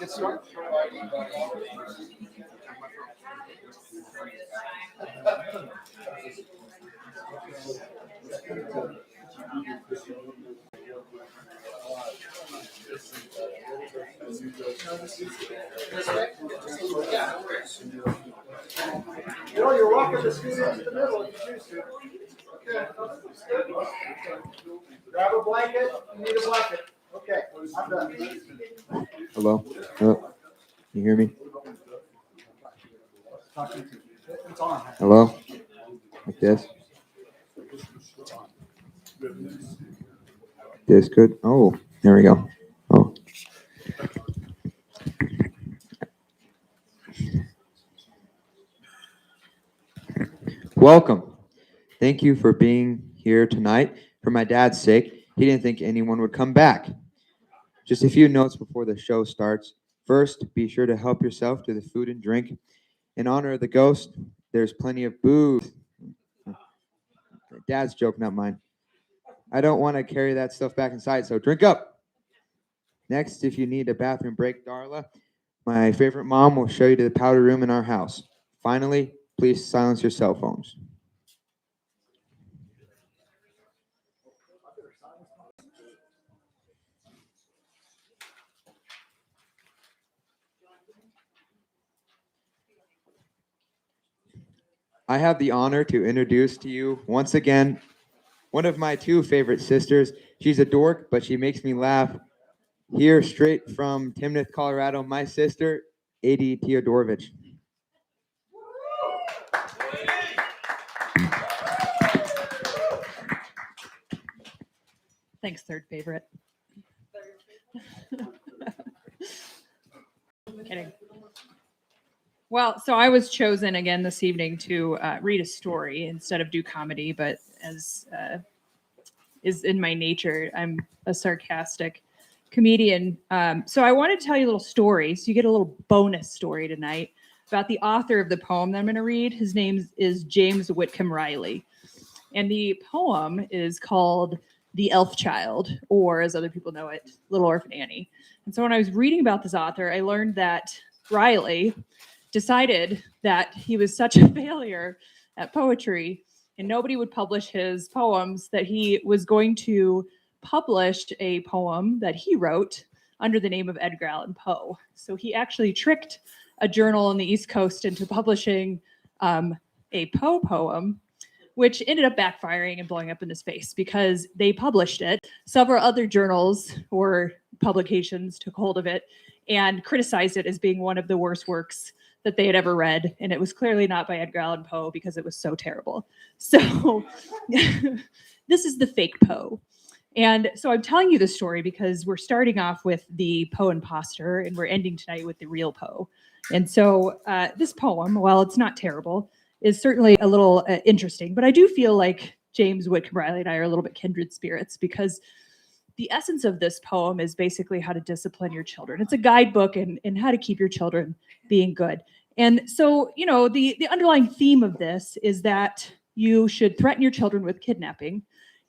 Get started. You're welcome to scoot into the middle if you choose to. Okay. Grab a blanket. You need a blanket. Okay, I'm done. Hello? Oh, you hear me? It's on. Hello? Like this? This good? Oh, there we go. Oh. Welcome. Thank you for being here tonight. For my dad's sake, he didn't think anyone would come back. Just a few notes before the show starts. First, be sure to help yourself to the food and drink. In honor of the ghost, there's plenty of booze. Dad's joke, not mine. I don't want to carry that stuff back inside, so drink up. Next, if you need a bathroom break, Darla, my favorite mom will show you to the powder room in our house. Finally, please silence your cell phones. I have the honor to introduce to you once again one of my two favorite sisters. She's a dork, but she makes me laugh. Here, straight from Timnath, Colorado, my sister, Adi Teodorovich. Thanks, third favorite. Kidding. Well, so I was chosen again this evening to read a story instead of do comedy, but as is in my nature, I'm a sarcastic comedian. So I want to tell you a little story. So you get a little bonus story tonight about the author of the poem that I'm going to read. His name is James Whitcomb Riley. And the poem is called The Elf Child, or as other people know it, Little Orphan Annie. And so when I was reading about this author, I learned that Riley decided that he was such a failure at poetry and nobody would publish his poems that he was going to publish a poem that he wrote under the name of Edgar Allan Poe. So he actually tricked a journal on the East Coast into publishing a Poe poem, which ended up backfiring and blowing up in his face because they published it. Several other journals or publications took hold of it and criticized it as being one of the worst works that they had ever read. And it was clearly not by Edgar Allan Poe because it was so terrible. So this is the fake Poe. And so I'm telling you this story because we're starting off with the Poe imposter and we're ending tonight with the real Poe. And so this poem, while it's not terrible, is certainly a little interesting. But I do feel like James Whitcomb Riley and I are a little bit kindred spirits because the essence of this poem is basically how to discipline your children. It's a guidebook in how to keep your children being good. And so, you know, the underlying theme of this is that you should threaten your children with kidnapping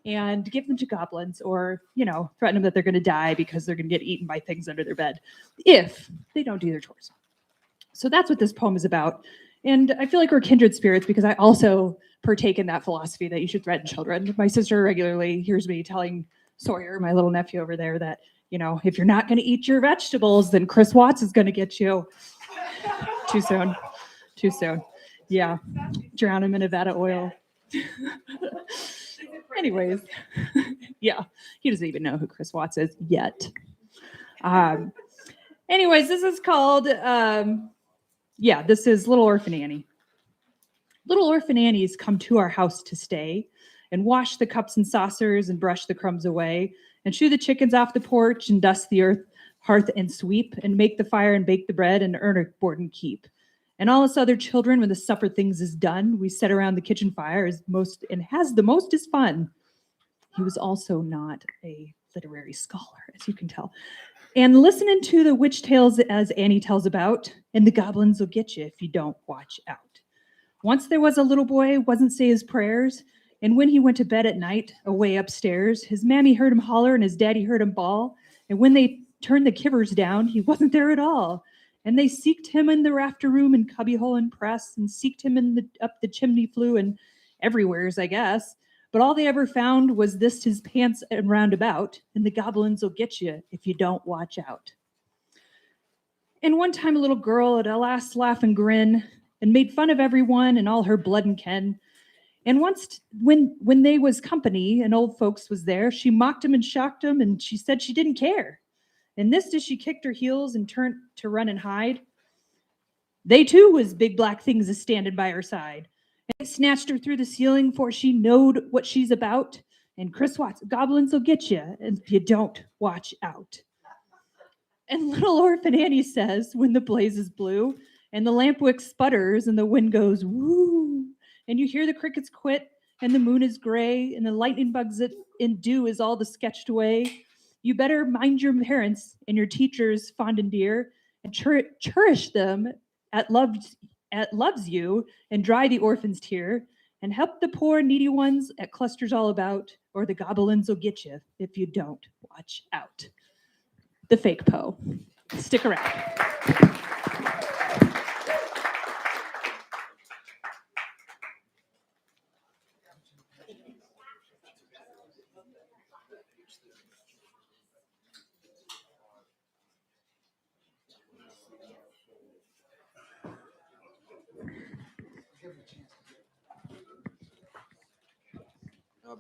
and give them to goblins or, you know, threaten them that they're going to die because they're going to get eaten by things under their bed if they don't do their chores. So that's what this poem is about. And I feel like we're kindred spirits because I also partake in that philosophy that you should threaten children. My sister regularly hears me telling Sawyer, my little nephew over there, that, you know, if you're not going to eat your vegetables, then Chris Watts is going to get you. Too soon. Too soon. Yeah. Drown him in Nevada oil. Anyways. Yeah. He doesn't even know who Chris Watts is yet. Anyways, this is called, this is Little Orphan Annie. Little orphan Annies come to our house to stay and wash the cups and saucers and brush the crumbs away and shoo the chickens off the porch and dust the hearth and sweep and make the fire and bake the bread and earn a board and keep. And all us other children, when the supper things is done, we sit around the kitchen fire has the mostest fun. He was also not a literary scholar, as you can tell. And listening to the witch tales as Annie tells about, and the goblins will get you if you don't watch out. Once there was a little boy, wasn't say his prayers, and when he went to bed at night, away upstairs, his mammy heard him holler and his daddy heard him bawl, and when they turned the kivers down, he wasn't there at all. And they seeked him in the rafter room and cubbyhole and press, and seeked him up the chimney flue and everywheres, I guess. But all they ever found was this his pants and roundabout, and the goblins will get you if you don't watch out. And one time a little girl had a last laugh and grin and made fun of everyone and all her blood and kin. And once when they was company and old folks was there, she mocked him and shocked him, and she said she didn't care. And this as she kicked her heels and turned to run and hide. They too was big black things a standing by her side. And they snatched her through the ceiling, for she knowed what she's about. And Chris Watts, goblins will get you if you don't watch out. And little orphan Annie says, when the blaze is blue, and the lamp wick sputters, and the wind goes woo, and you hear the crickets quit, and the moon is gray, and the lightning bugs it in dew is all the sketched away. You better mind your parents and your teachers fond and dear, and cherish them at loves you, and dry the orphan's tear, and help the poor needy ones at clusters all about, or the goblins will get you if you don't watch out. The fake Poe. Stick around.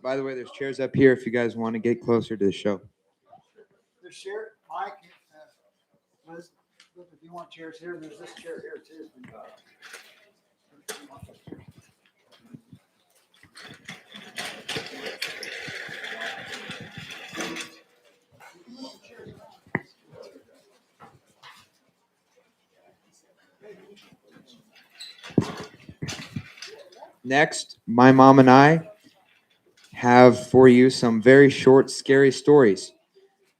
By the way, there's chairs up here if you guys want to get closer to the show. There's chair, Mike, Liz, look, if you want chairs here, there's this chair here too. Next, my mom and I have for you some very short, scary stories.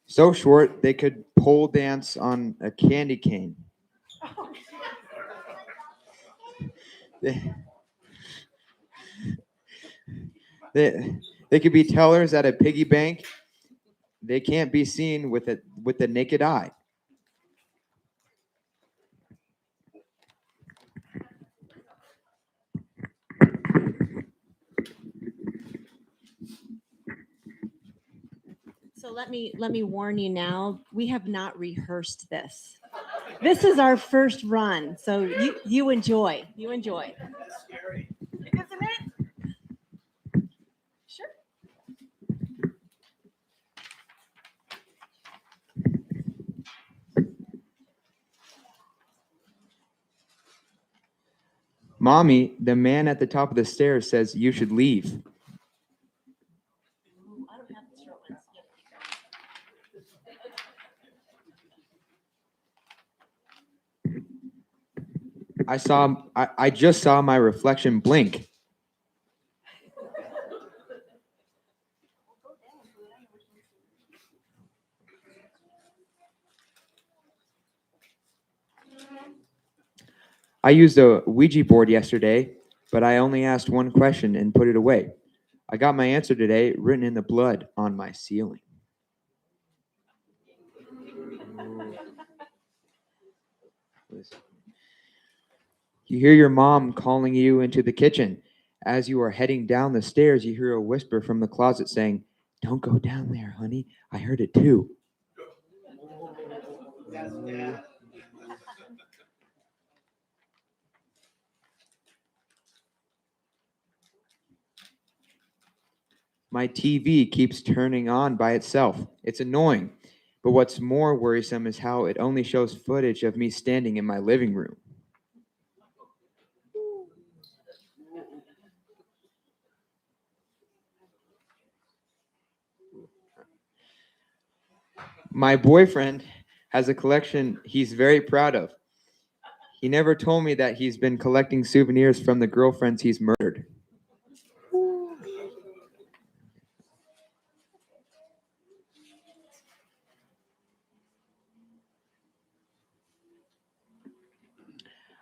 So short, they could pole dance on a candy cane. They, they could be tellers at a piggy bank. They can't be seen with the naked eye. So let me warn you now. We have not rehearsed this. This is our first run, so you enjoy. You enjoy. That's scary. Isn't it? Sure. Mommy, the man at the top of the stairs says you should leave. I don't have the short ones. I just saw my reflection blink. I used a Ouija board yesterday, but I only asked one question and put it away. I got my answer today written in the blood on my ceiling. You hear your mom calling you into the kitchen. As you are heading down the stairs, you hear a whisper from the closet saying, "Don't go down there, honey. I heard it too." That's bad. My TV keeps turning on by itself. It's annoying. But what's more worrisome is how it only shows footage of me standing in my living room. My boyfriend has a collection he's very proud of. He never told me that he's been collecting souvenirs from the girlfriends he's murdered.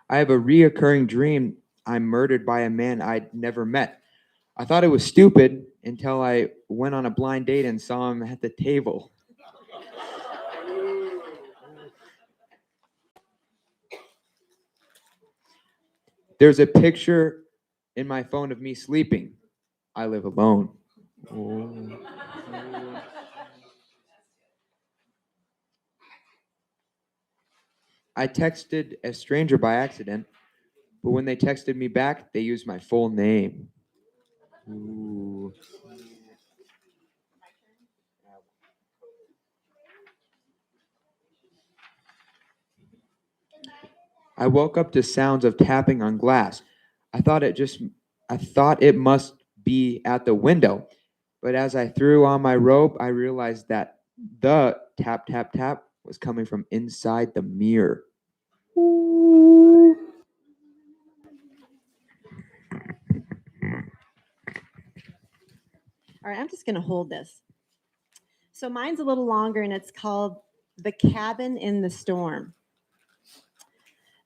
I have a reoccurring dream I'm murdered by a man I'd never met. I thought it was stupid until I went on a blind date and saw him at the table. There's a picture in my phone of me sleeping. I live alone. Oh. I texted a stranger by accident, but when they texted me back, they used my full name. Ooh. I woke up to sounds of tapping on glass. I thought it must be at the window. But as I threw on my robe, I realized that the tap tap tap was coming from inside the mirror. Ooh. All right, I'm just going to hold this. So mine's a little longer and it's called The Cabin in the Storm.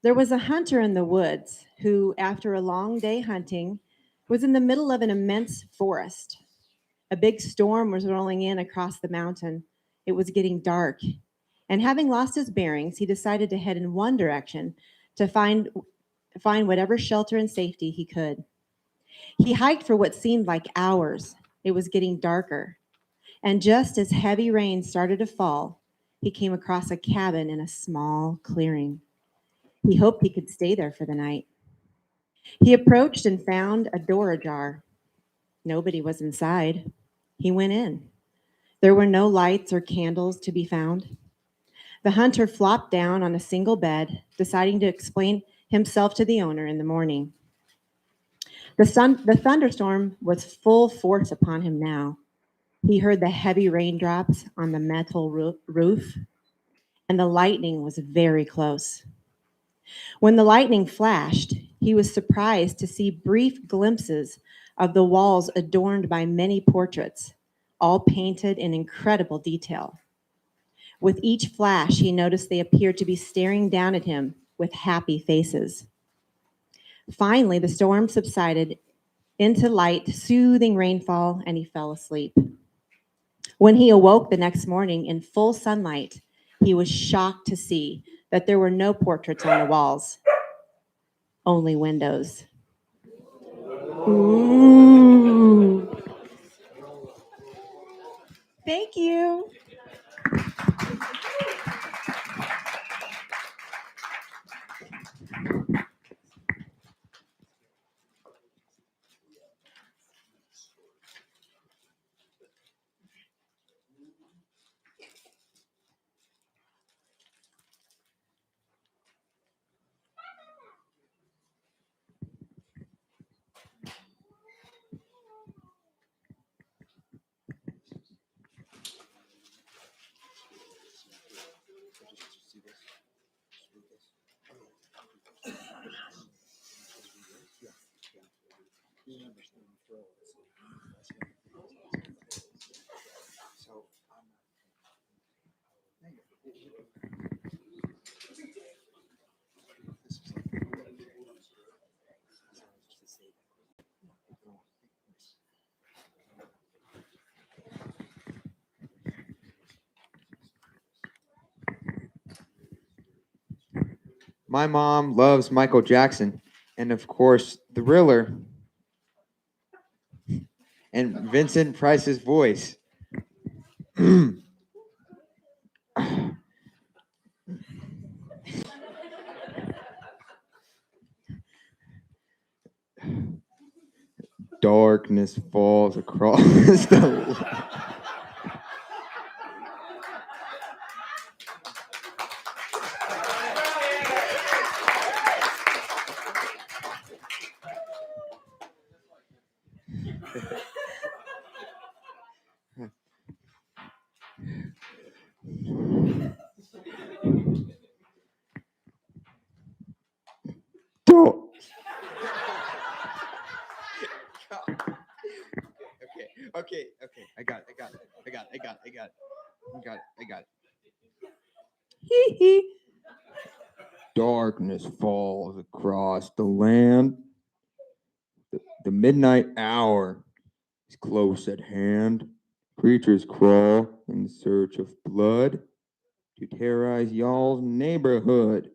There was a hunter in the woods who, after a long day hunting, was in the middle of an immense forest. A big storm was rolling in across the mountain. It was getting dark. And having lost his bearings, he decided to head in one direction to find whatever shelter and safety he could. He hiked for what seemed like hours. It was getting darker. And just as heavy rain started to fall, he came across a cabin in a small clearing. He hoped he could stay there for the night. He approached and found a door ajar. Nobody was inside. He went in. There were no lights or candles to be found. The hunter flopped down on a single bed, deciding to explain himself to the owner in the morning. The thunderstorm was full force upon him now. He heard the heavy raindrops on the metal roof, and the lightning was very close. When the lightning flashed, he was surprised to see brief glimpses of the walls adorned by many portraits, all painted in incredible detail. With each flash, he noticed they appeared to be staring down at him with happy faces. Finally, the storm subsided into light, soothing rainfall, and he fell asleep. When he awoke the next morning in full sunlight, he was shocked to see that there were no portraits on the walls, only windows. Ooh. Thank you. My mom loves Michael Jackson, and of course, the Thriller, and Vincent Price's voice. Darkness falls across the. Don't. Okay. I got it. Hee hee. Darkness falls across the land. The midnight hour is close at hand. Creatures crawl in search of blood to terrorize y'all's neighborhood.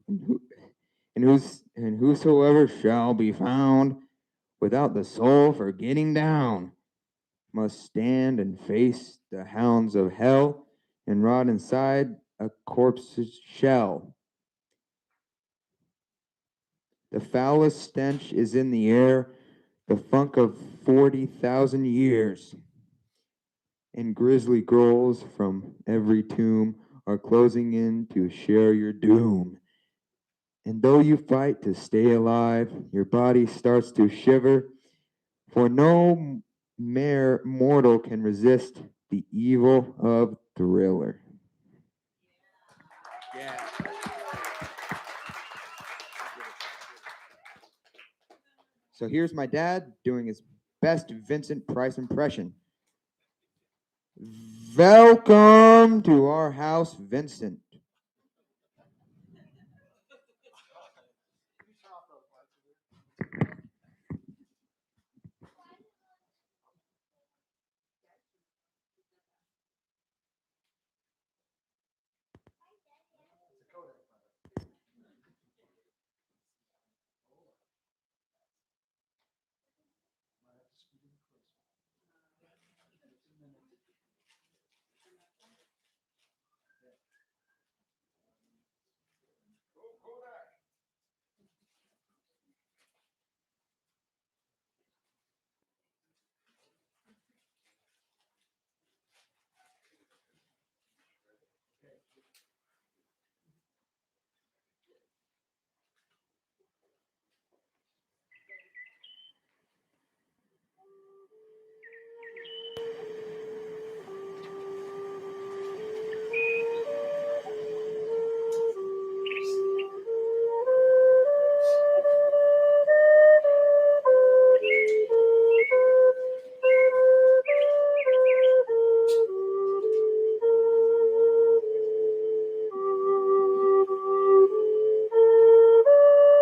And and whosoever shall be found without the soul for getting down must stand and face the hounds of hell and rot inside a corpse's shell. The foulest stench is in the air, the funk of 40,000 years. And grisly ghouls from every tomb are closing in to share your doom. And though you fight to stay alive, your body starts to shiver, for no mere mortal can resist the evil of Thriller. Yeah. So here's my dad doing his best Vincent Price impression. Welcome to our house, Vincent.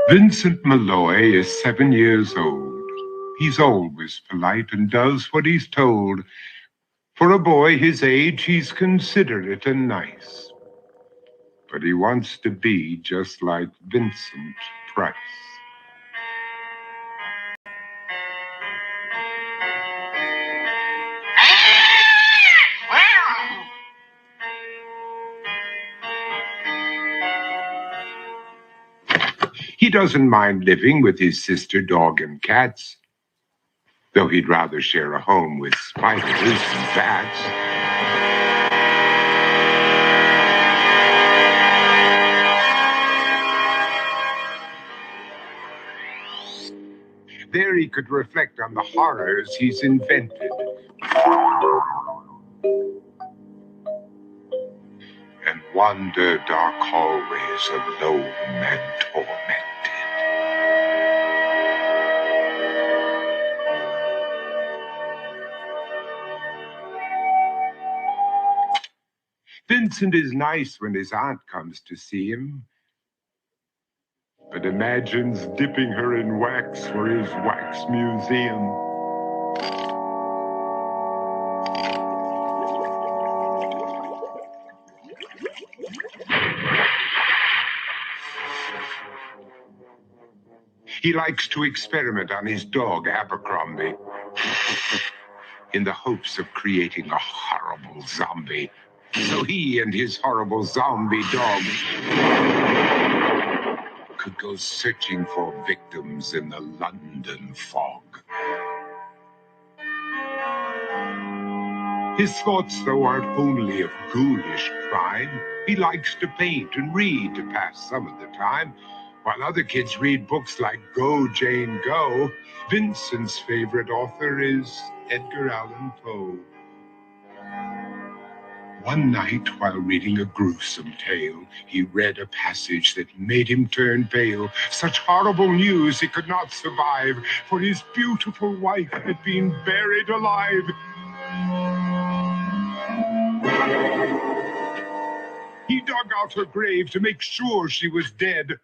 Vincent Malloy is 7 years old. He's always polite and does what he's told. For a boy his age, he's considerate and nice. But he wants to be just like Vincent Price. He doesn't mind living with his sister, dog, and cats, though he'd rather share a home with spiders and bats. There he could reflect on the horrors he's invented and wander dark hallways alone and tormented. Vincent is nice when his aunt comes to see him, but imagines dipping her in wax for his wax museum. He likes to experiment on his dog, Abercrombie, in the hopes of creating a horrible zombie. So he and his horrible zombie dog could go searching for victims in the London fog. His thoughts, though, aren't only of ghoulish crime. He likes to paint and read to pass some of the time. While other kids read books like Go, Jane, Go, Vincent's favorite author is Edgar Allan Poe. One night, while reading a gruesome tale, he read a passage that made him turn pale. Such horrible news he could not survive, for his beautiful wife had been buried alive. He dug out her grave to make sure she was dead,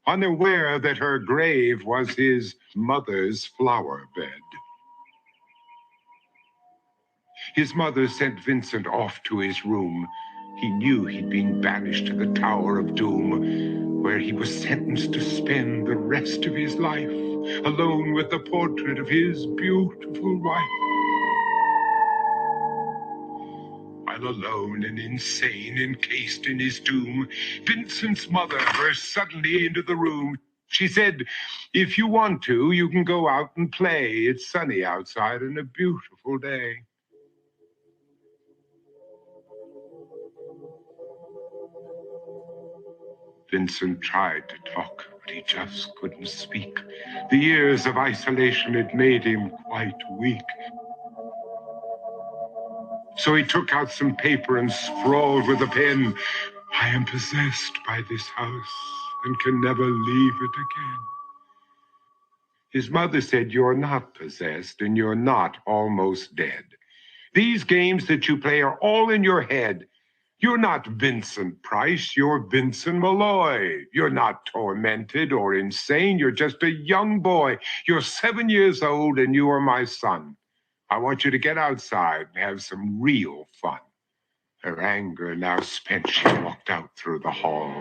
unaware that her grave was his mother's flower bed. His mother sent Vincent off to his room. He knew he'd been banished to the Tower of Doom, where he was sentenced to spend the rest of his life alone with the portrait of his beautiful wife. While alone and insane, encased in his doom, Vincent's mother burst suddenly into the room. She said, "If you want to, you can go out and play. It's sunny outside and a beautiful day." Vincent tried to talk, but he just couldn't speak. The years of isolation had made him quite weak. So he took out some paper and scrawled with a pen, "I am possessed by this house and can never leave it again." His mother said, "You're not possessed and you're not almost dead. These games that you play are all in your head. You're not Vincent Price, you're Vincent Malloy. You're not tormented or insane, you're just a young boy. You're 7 years old and you are my son. I want you to get outside and have some real fun." Her anger now spent, she walked out through the hall.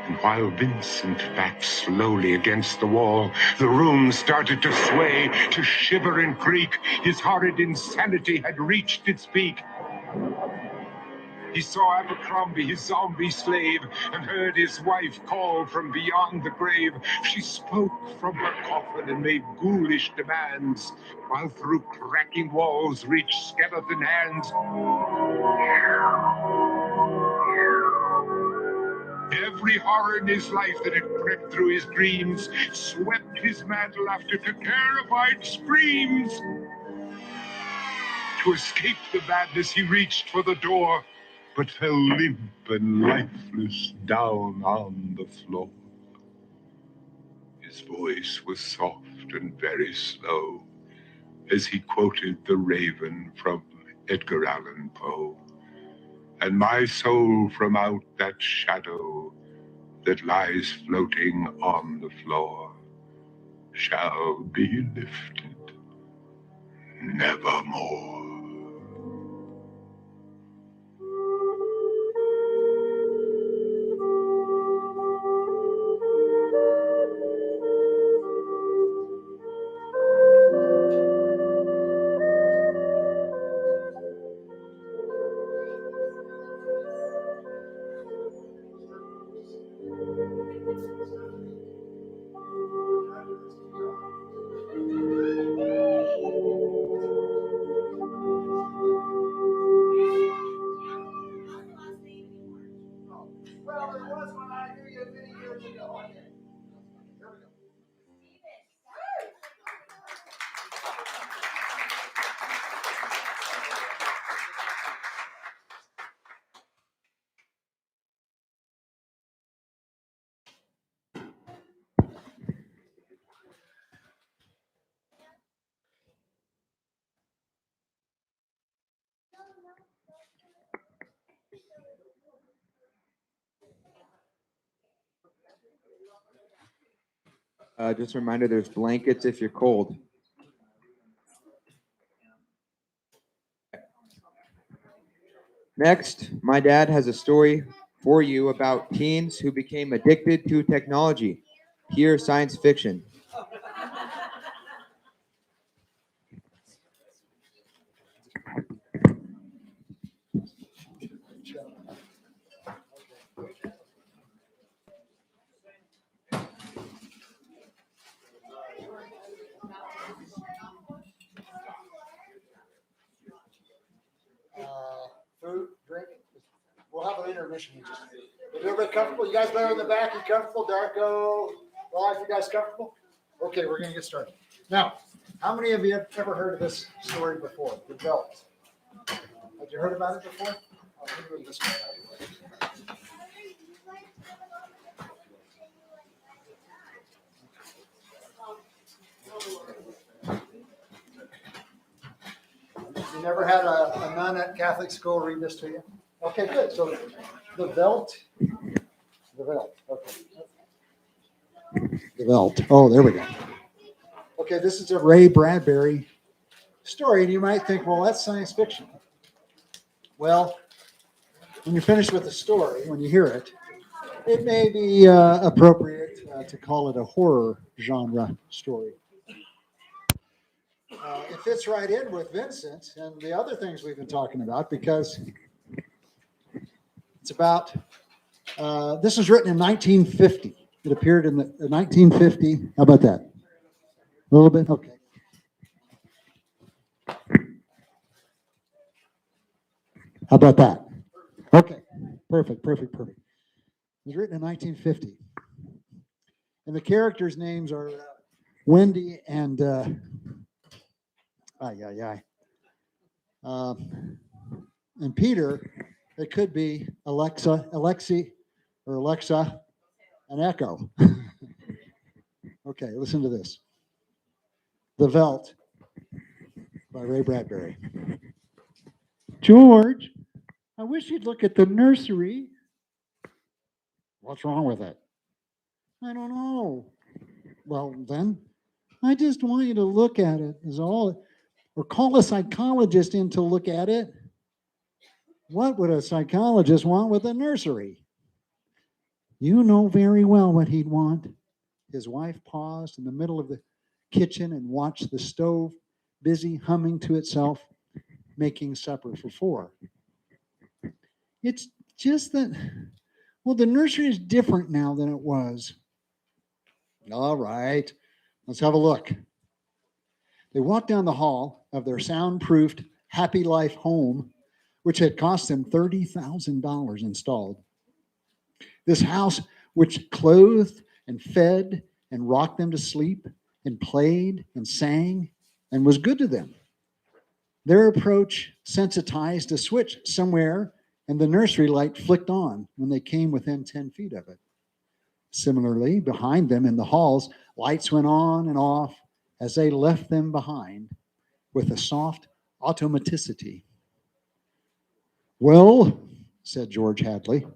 And while Vincent backed slowly against the wall, the room started to sway, to shiver and creak. His horrid insanity had reached its peak. He saw Abercrombie, his zombie slave, and heard his wife call from beyond the grave. She spoke from her coffin and made ghoulish demands, while through cracking walls reached skeleton hands. Every horror in his life that had crept through his dreams swept his mantle after the terrified screams. To escape the madness, he reached for the door, but fell limp and lifeless down on the floor. His voice was soft and very slow as he quoted The Raven from Edgar Allan Poe. "And my soul from out that shadow that lies floating on the floor shall be lifted nevermore." Well, there was one I knew you many years ago. Okay. Here we go. Just a reminder, there's blankets if you're cold. Next, my dad has a story for you about teens who became addicted to technology. Pure science fiction. Food, drink. We'll have an intermission in just a minute. Is everybody comfortable? You guys better in the back? You comfortable? Darko, Raj, you guys comfortable? Okay, we're gonna get started. Now, how many of you have ever heard of this story before? The Belt. Have you heard about it before? Oh, let me move this one. You never had a nun at Catholic school read this to you? Okay, good. So the Velt. The Velt. Okay. The Velt. Oh, there we go. Okay, this is a Ray Bradbury story, and you might think, well, that's science fiction. Well, when you're finished with the story, when you hear it, it may be appropriate to call it a horror genre story. It fits right in with Vincent and the other things we've been talking about because it's about, this was written in 1950. It appeared in the 1950. How about that? A little bit? Okay. How about that? Okay. Perfect. It was written in 1950. And the characters' names are Wendy and and Peter. It could be Alexi, or Alexa, and Echo. Okay, listen to this. The Veldt by Ray Bradbury. George, I wish you'd look at the nursery. What's wrong with it? I don't know. Well, then, I just want you to look at it, is all. Or call a psychologist in to look at it. What would a psychologist want with a nursery? You know very well what he'd want. His wife paused in the middle of the kitchen and watched the stove busy humming to itself, making supper for four. It's just that, well, the nursery is different now than it was. All right, let's have a look. They walked down the hall of their soundproofed Happy Life home, which had cost them $30,000 installed. This house, which clothed and fed and rocked them to sleep and played and sang and was good to them. Their approach sensitized a switch somewhere, and the nursery light flicked on when they came within 10 feet of it. Similarly, behind them in the halls, lights went on and off as they left them behind with a soft automaticity. Well, said George Hadley.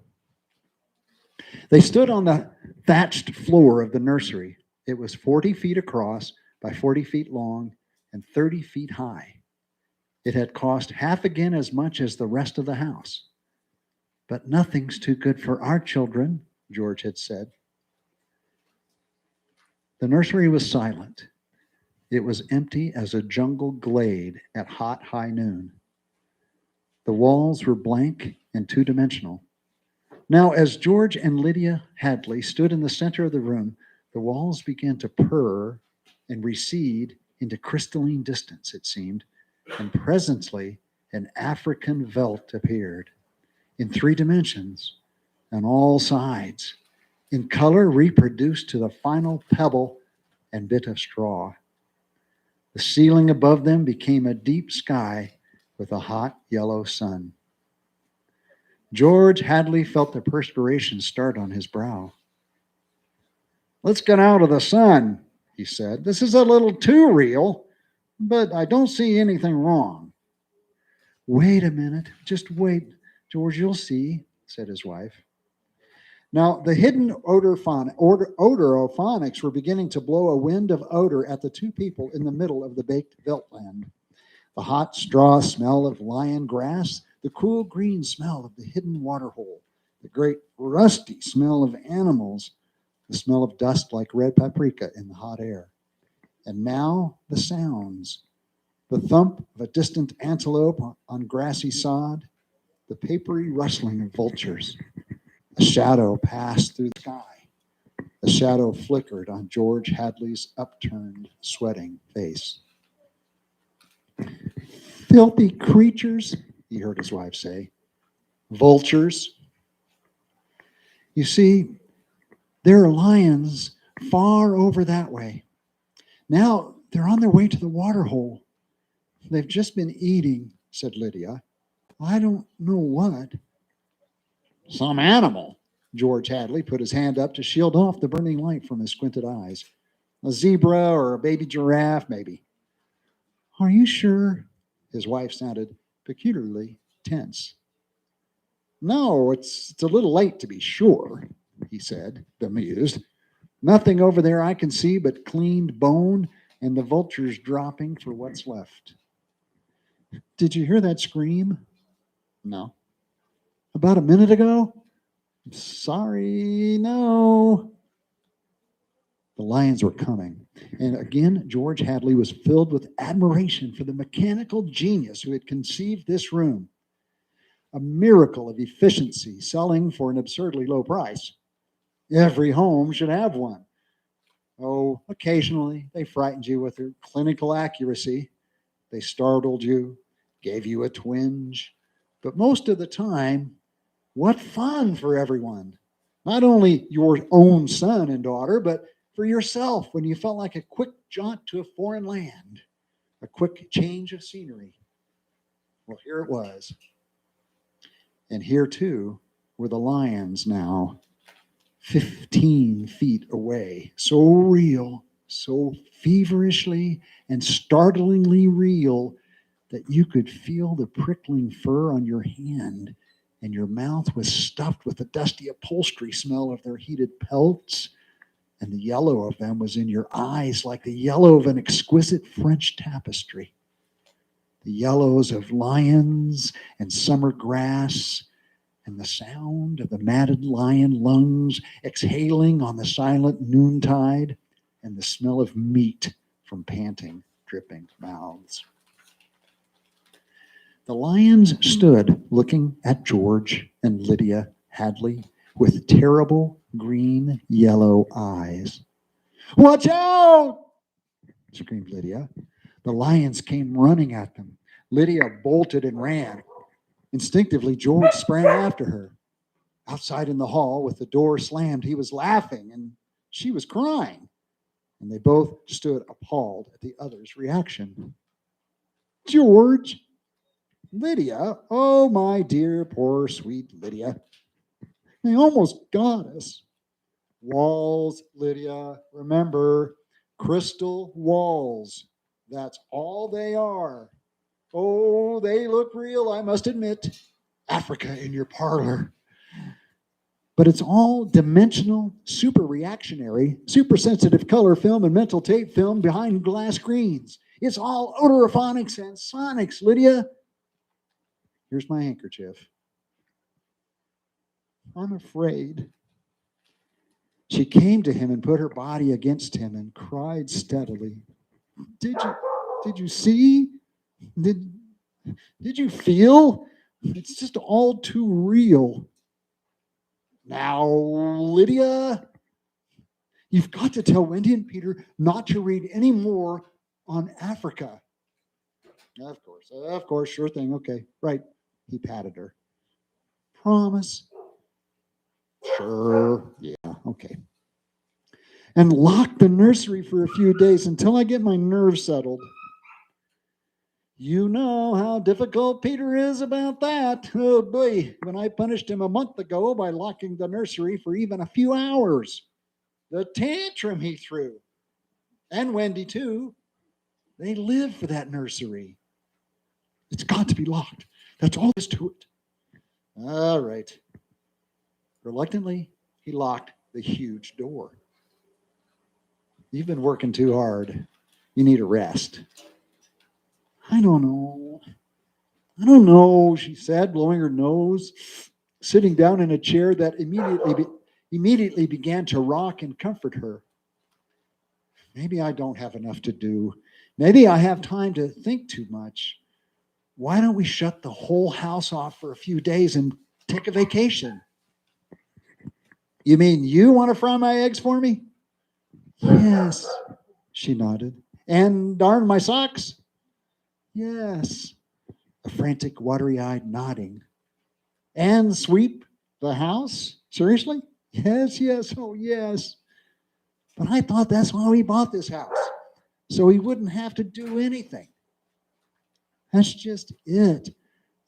They stood on the thatched floor of the nursery. It was 40 feet across by 40 feet long and 30 feet high. It had cost half again as much as the rest of the house. But nothing's too good for our children, George had said. The nursery was silent. It was empty as a jungle glade at hot high noon. The walls were blank and two-dimensional. Now, as George and Lydia Hadley stood in the center of the room, the walls began to purr and recede into crystalline distance, it seemed, and presently an African veldt appeared in 3 dimensions on all sides, in color reproduced to the final pebble and bit of straw. The ceiling above them became a deep sky with a hot yellow sun. George Hadley felt the perspiration start on his brow. Let's get out of the sun, he said. This is a little too real, but I don't see anything wrong. Wait a minute. Just wait, George, you'll see, said his wife. Now, the hidden odorophonics were beginning to blow a wind of odor at the two people in the middle of the baked veltland. The hot straw smell of lion grass, the cool green smell of the hidden waterhole, the great rusty smell of animals, the smell of dust like red paprika in the hot air. And now the sounds, the thump of a distant antelope on grassy sod, the papery rustling of vultures. A shadow passed through the sky. The shadow flickered on George Hadley's upturned, sweating face. Filthy creatures, he heard his wife say. Vultures. You see, there are lions far over that way. Now they're on their way to the water hole. They've just been eating, said Lydia. I don't know what. Some animal. George Hadley put his hand up to shield off the burning light from his squinted eyes. A zebra or a baby giraffe, maybe. Are you sure? His wife sounded peculiarly tense. No, it's a little late to be sure, he said, bemused. Nothing over there I can see but cleaned bone and the vultures dropping for what's left. Did you hear that scream? No. About a minute ago? Sorry, no. The lions were coming. And again, George Hadley was filled with admiration for the mechanical genius who had conceived this room. A miracle of efficiency, selling for an absurdly low price. Every home should have one. Oh, occasionally they frightened you with their clinical accuracy. They startled you, gave you a twinge. But most of the time, what fun for everyone. Not only your own son and daughter, but for yourself when you felt like a quick jaunt to a foreign land, a quick change of scenery. Well, here it was. And here, too, were the lions now, 15 feet away. So real, so feverishly and startlingly real that you could feel the prickling fur on your hand, and your mouth was stuffed with the dusty upholstery smell of their heated pelts, and the yellow of them was in your eyes like the yellow of an exquisite French tapestry. The yellows of lions and summer grass, and the sound of the matted lion lungs exhaling on the silent noontide, and the smell of meat from panting, dripping mouths. The lions stood looking at George and Lydia Hadley with terrible green yellow eyes. "Watch out!" screamed Lydia. The lions came running at them. Lydia bolted and ran. Instinctively, George sprang after her. Outside in the hall, with the door slammed, he was laughing and she was crying. And they both stood appalled at the other's reaction. "George! Lydia! Oh, my dear, poor, sweet Lydia. They almost got us." "Walls, Lydia. Remember, crystal walls. That's all they are. Oh, they look real, I must admit. Africa in your parlor. But it's all dimensional, super reactionary, super sensitive color film and mental tape film behind glass screens. It's all odorophonics and sonics, Lydia. Here's my handkerchief. I'm afraid." She came to him and put her body against him and cried steadily. Did you see? Did you feel? It's just all too real. Now, Lydia, you've got to tell Wendy and Peter not to read any more on Africa. Of course, sure thing, okay, right. He patted her. Promise? Sure, yeah, okay. And lock the nursery for a few days until I get my nerves settled. You know how difficult Peter is about that. Oh boy, when I punished him a month ago by locking the nursery for even a few hours. The tantrum he threw. And Wendy too. They live for that nursery. It's got to be locked. That's all there is to it. All right. Reluctantly, he locked the huge door. You've been working too hard. You need a rest. I don't know, she said, blowing her nose, sitting down in a chair that immediately began to rock and comfort her. Maybe I don't have enough to do. Maybe I have time to think too much. Why don't we shut the whole house off for a few days and take a vacation? You mean you want to fry my eggs for me? Yes, she nodded. And darn my socks? Yes. A frantic, watery-eyed nodding. And sweep the house? Seriously? Yes, oh yes. But I thought that's why we bought this house, so we wouldn't have to do anything. That's just it.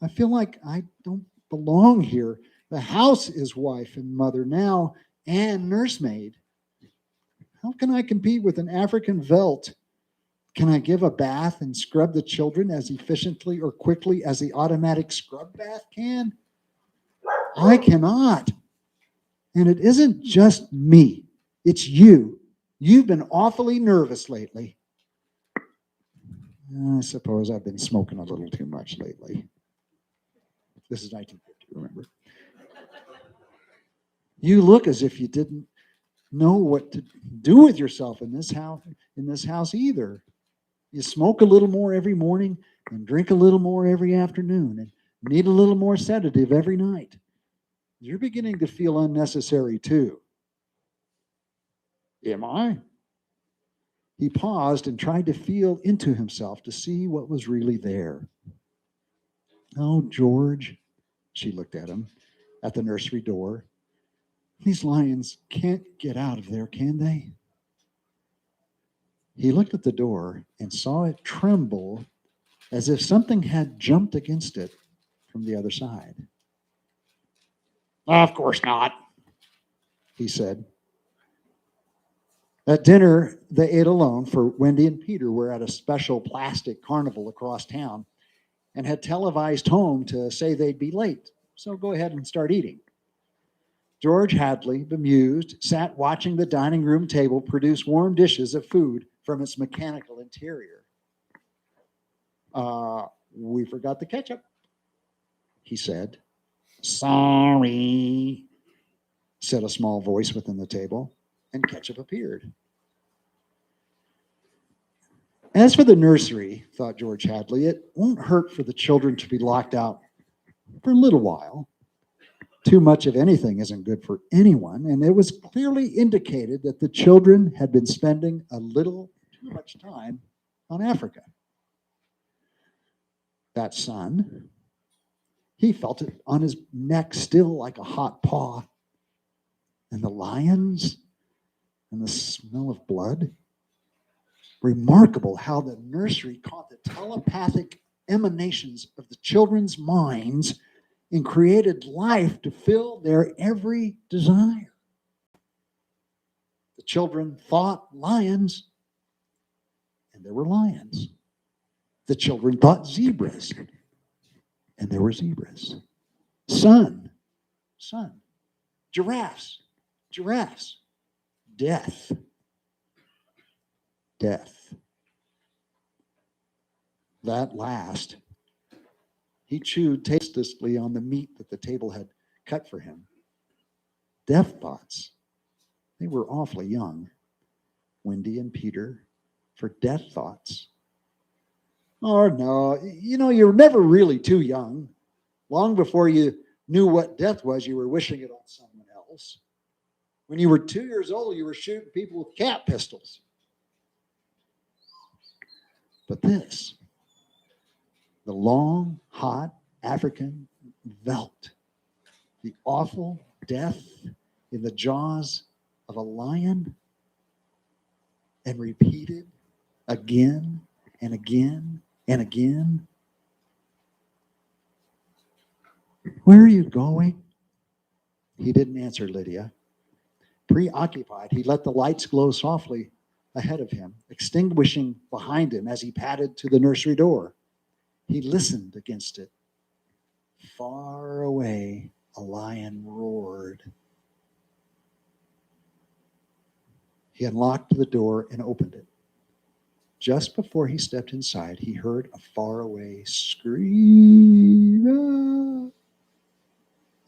I feel like I don't belong here. The house is wife and mother now, and nursemaid. How can I compete with an African veldt? Can I give a bath and scrub the children as efficiently or quickly as the automatic scrub bath can? I cannot. And it isn't just me. It's you. You've been awfully nervous lately. I suppose I've been smoking a little too much lately. This is 1950, remember? You look as if you didn't know what to do with yourself in this house either. You smoke a little more every morning and drink a little more every afternoon and need a little more sedative every night. You're beginning to feel unnecessary too. Am I? He paused and tried to feel into himself to see what was really there. Oh, George, she looked at him at the nursery door. These lions can't get out of there, can they? He looked at the door and saw it tremble as if something had jumped against it from the other side. Of course not, he said. At dinner, they ate alone, for Wendy and Peter were at a special plastic carnival across town and had televised home to say they'd be late. So go ahead and start eating. George Hadley, bemused, sat watching the dining room table produce warm dishes of food from its mechanical interior. We forgot the ketchup, he said. Sorry, said a small voice within the table, and ketchup appeared. As for the nursery, thought George Hadley, it won't hurt for the children to be locked out for a little while. Too much of anything isn't good for anyone, and it was clearly indicated that the children had been spending a little too much time on Africa. That sun, he felt it on his neck still like a hot paw. And the lions and the smell of blood. Remarkable how the nursery caught the telepathic emanations of the children's minds and created life to fill their every desire. The children thought lions, and there were lions. The children thought zebras, and there were zebras. Sun. Giraffes. Death. That last, he chewed tastelessly on the meat that the table had cut for him. Death thoughts. They were awfully young, Wendy and Peter, for death thoughts. Oh, no, you were never really too young. Long before you knew what death was, you were wishing it on someone else. When you were 2 years old, you were shooting people with cat pistols. But this, the long, hot African veldt, the awful death in the jaws of a lion, and repeated again and again and again. Where are you going? He didn't answer Lydia. Preoccupied, he let the lights glow softly ahead of him, extinguishing behind him as he padded to the nursery door. He listened against it. Far away, a lion roared. He unlocked the door and opened it. Just before he stepped inside, he heard a faraway scream. Ah!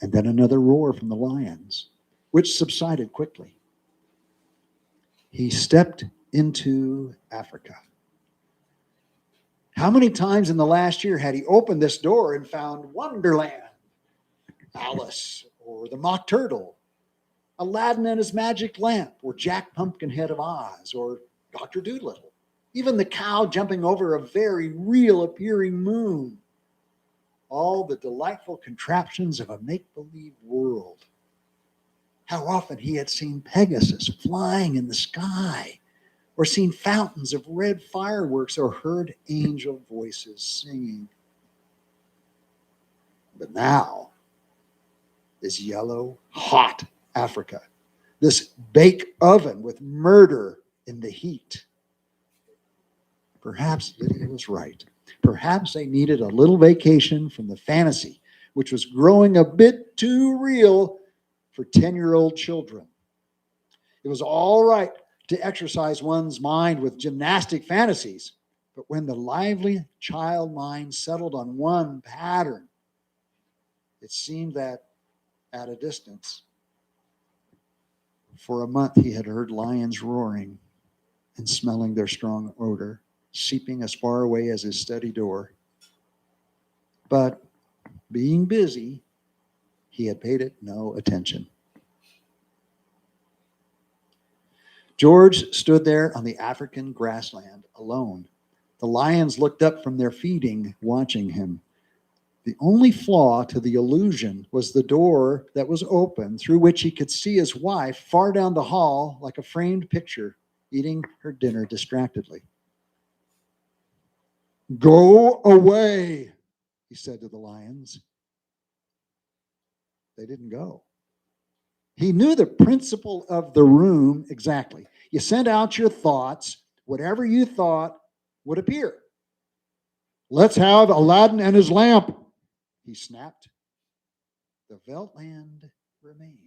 And then another roar from the lions, which subsided quickly. He stepped into Africa. How many times in the last year had he opened this door and found Wonderland, Alice, or the Mock Turtle, Aladdin and his magic lamp, or Jack Pumpkinhead of Oz, or Dr. Dolittle, even the cow jumping over a very real appearing moon. All the delightful contraptions of a make-believe world. How often he had seen Pegasus flying in the sky, or seen fountains of red fireworks, or heard angel voices singing. But now, this yellow, hot Africa, this bake oven with murder in the heat. Perhaps Lydia was right. Perhaps they needed a little vacation from the fantasy, which was growing a bit too real for 10-year-old children. It was all right to exercise one's mind with gymnastic fantasies, but when the lively child mind settled on one pattern, it seemed that at a distance, For a month, he had heard lions roaring and smelling their strong odor, seeping as far away as his study door. But being busy, he had paid it no attention. George stood there on the African grassland alone. The lions looked up from their feeding, watching him. The only flaw to the illusion was the door that was open, through which he could see his wife far down the hall like a framed picture, eating her dinner distractedly. "Go away," he said to the lions. They didn't go. He knew the principle of the room exactly. You sent out your thoughts, whatever you thought would appear. "Let's have Aladdin and his lamp," he snapped. The Veltland remained.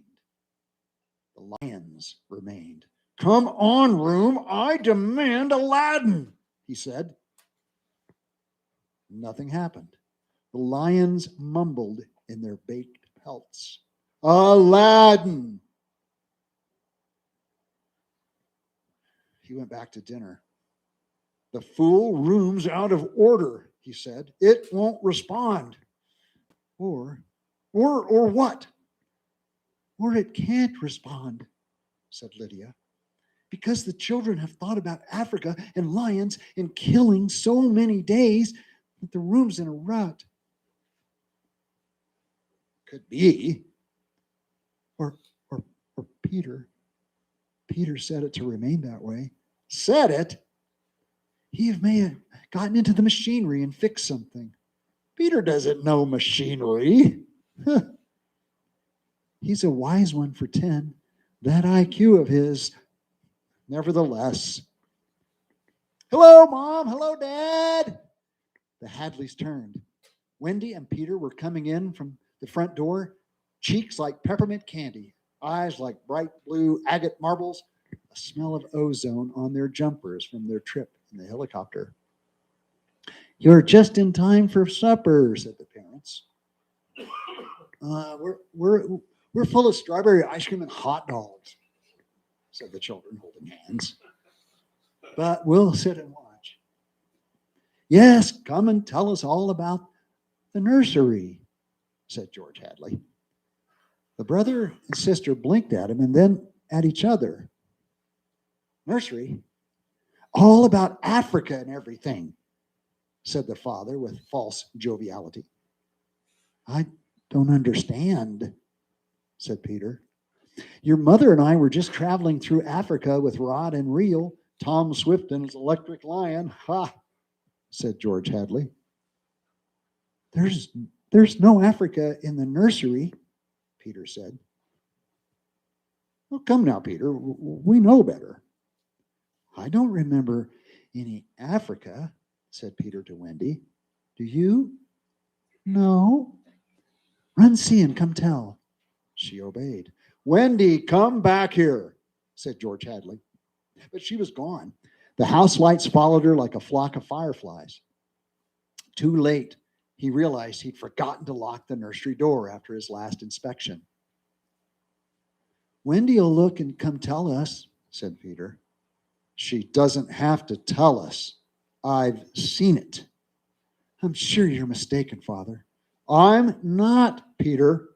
The lions remained. "Come on, room, I demand Aladdin," he said. Nothing happened. The lions mumbled in their baked pelts. "Aladdin!" He went back to dinner. "The fool room's out of order," he said. "It won't respond." Or what? "Or it can't respond," said Lydia, "because the children have thought about Africa and lions and killing so many days that the room's in a rut." Could be. Or Peter. Peter said it to remain that way. Said it? He may have gotten into the machinery and fixed something. Peter doesn't know machinery. He's a wise one for 10. That IQ of his. Nevertheless. "Hello, Mom. Hello, Dad." The Hadleys turned. Wendy and Peter were coming in from the front door, cheeks like peppermint candy, eyes like bright blue agate marbles, a smell of ozone on their jumpers from their trip in the helicopter. "You're just in time for supper," said the parents. We're full of strawberry ice cream and hot dogs," said the children, holding hands. "But we'll sit and watch." "Yes, come and tell us all about the nursery," said George Hadley. The brother and sister blinked at him and then at each other. "Nursery? All about Africa and everything," said the father with false joviality. "I don't understand," said Peter. "Your mother and I were just traveling through Africa with rod and reel, Tom Swift and his electric lion." "Ha," said George Hadley. There's no Africa in the nursery," Peter said. "Well, come now, Peter. We know better." "I don't remember any Africa," said Peter to Wendy. "Do you?" "No." "Run see and come tell." She obeyed. "Wendy, come back here," said George Hadley. But she was gone. The house lights followed her like a flock of fireflies. Too late, he realized he'd forgotten to lock the nursery door after his last inspection. "Wendy'll look and come tell us," said Peter. "She doesn't have to tell us. I've seen it." "I'm sure you're mistaken, Father." "I'm not, Peter.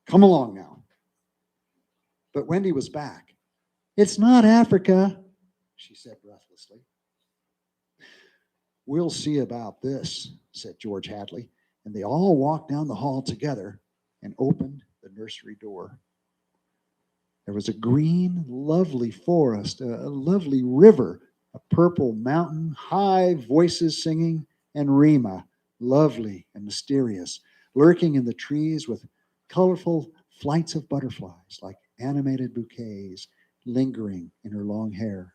Come along now." But Wendy was back. "It's not Africa," she said breathlessly. "We'll see about this," said George Hadley, and they all walked down the hall together and opened the nursery door. There was a green, lovely forest, a lovely river, a purple mountain, high voices singing, and Rima, lovely and mysterious, lurking in the trees with colorful flights of butterflies like animated bouquets lingering in her long hair.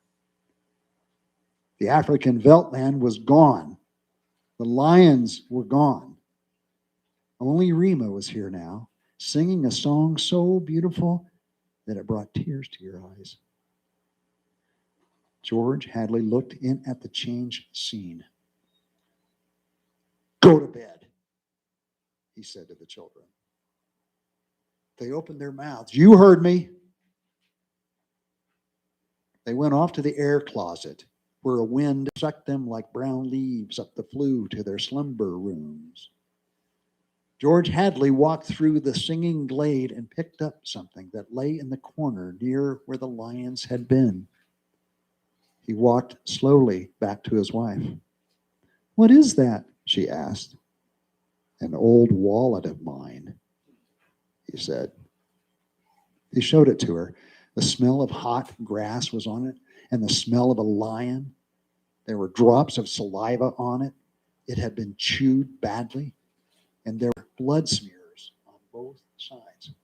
The African Veltland was gone. The lions were gone. Only Rima was here now, singing a song so beautiful that it brought tears to your eyes. George Hadley looked in at the changed scene. "Go to bed," he said to the children. They opened their mouths. "You heard me." They went off to the air closet, where a wind sucked them like brown leaves up the flue to their slumber rooms. George Hadley walked through the singing glade and picked up something that lay in the corner near where the lions had been. He walked slowly back to his wife. "What is that?" she asked. "An old wallet of mine," he said. He showed it to her. The smell of hot grass was on it, and the smell of a lion. There were drops of saliva on it. It had been chewed badly, and there were blood smears on both sides.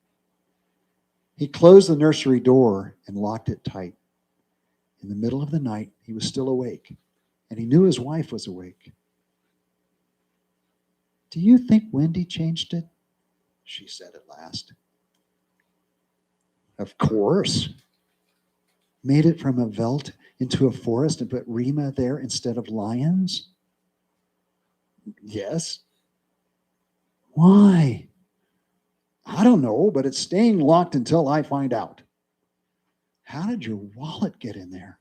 He closed the nursery door and locked it tight. In the middle of the night, he was still awake, and he knew his wife was awake. "Do you think Wendy changed it?" she said at last. "Of course. Made it from a veldt into a forest and put Rima there instead of lions?" "Yes." "Why?" "I don't know, but it's staying locked until I find out." "How did your wallet get in there?"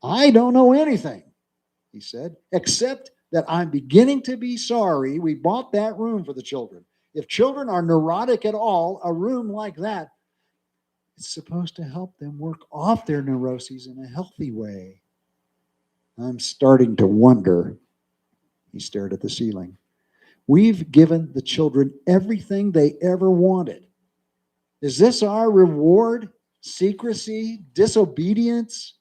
"I don't know anything," he said, "except that I'm beginning to be sorry we bought that room for the children. If children are neurotic at all, a room like that, it's supposed to help them work off their neuroses in a healthy way. I'm starting to wonder." He stared at the ceiling. "We've given the children everything they ever wanted. Is this our reward? Secrecy? Disobedience?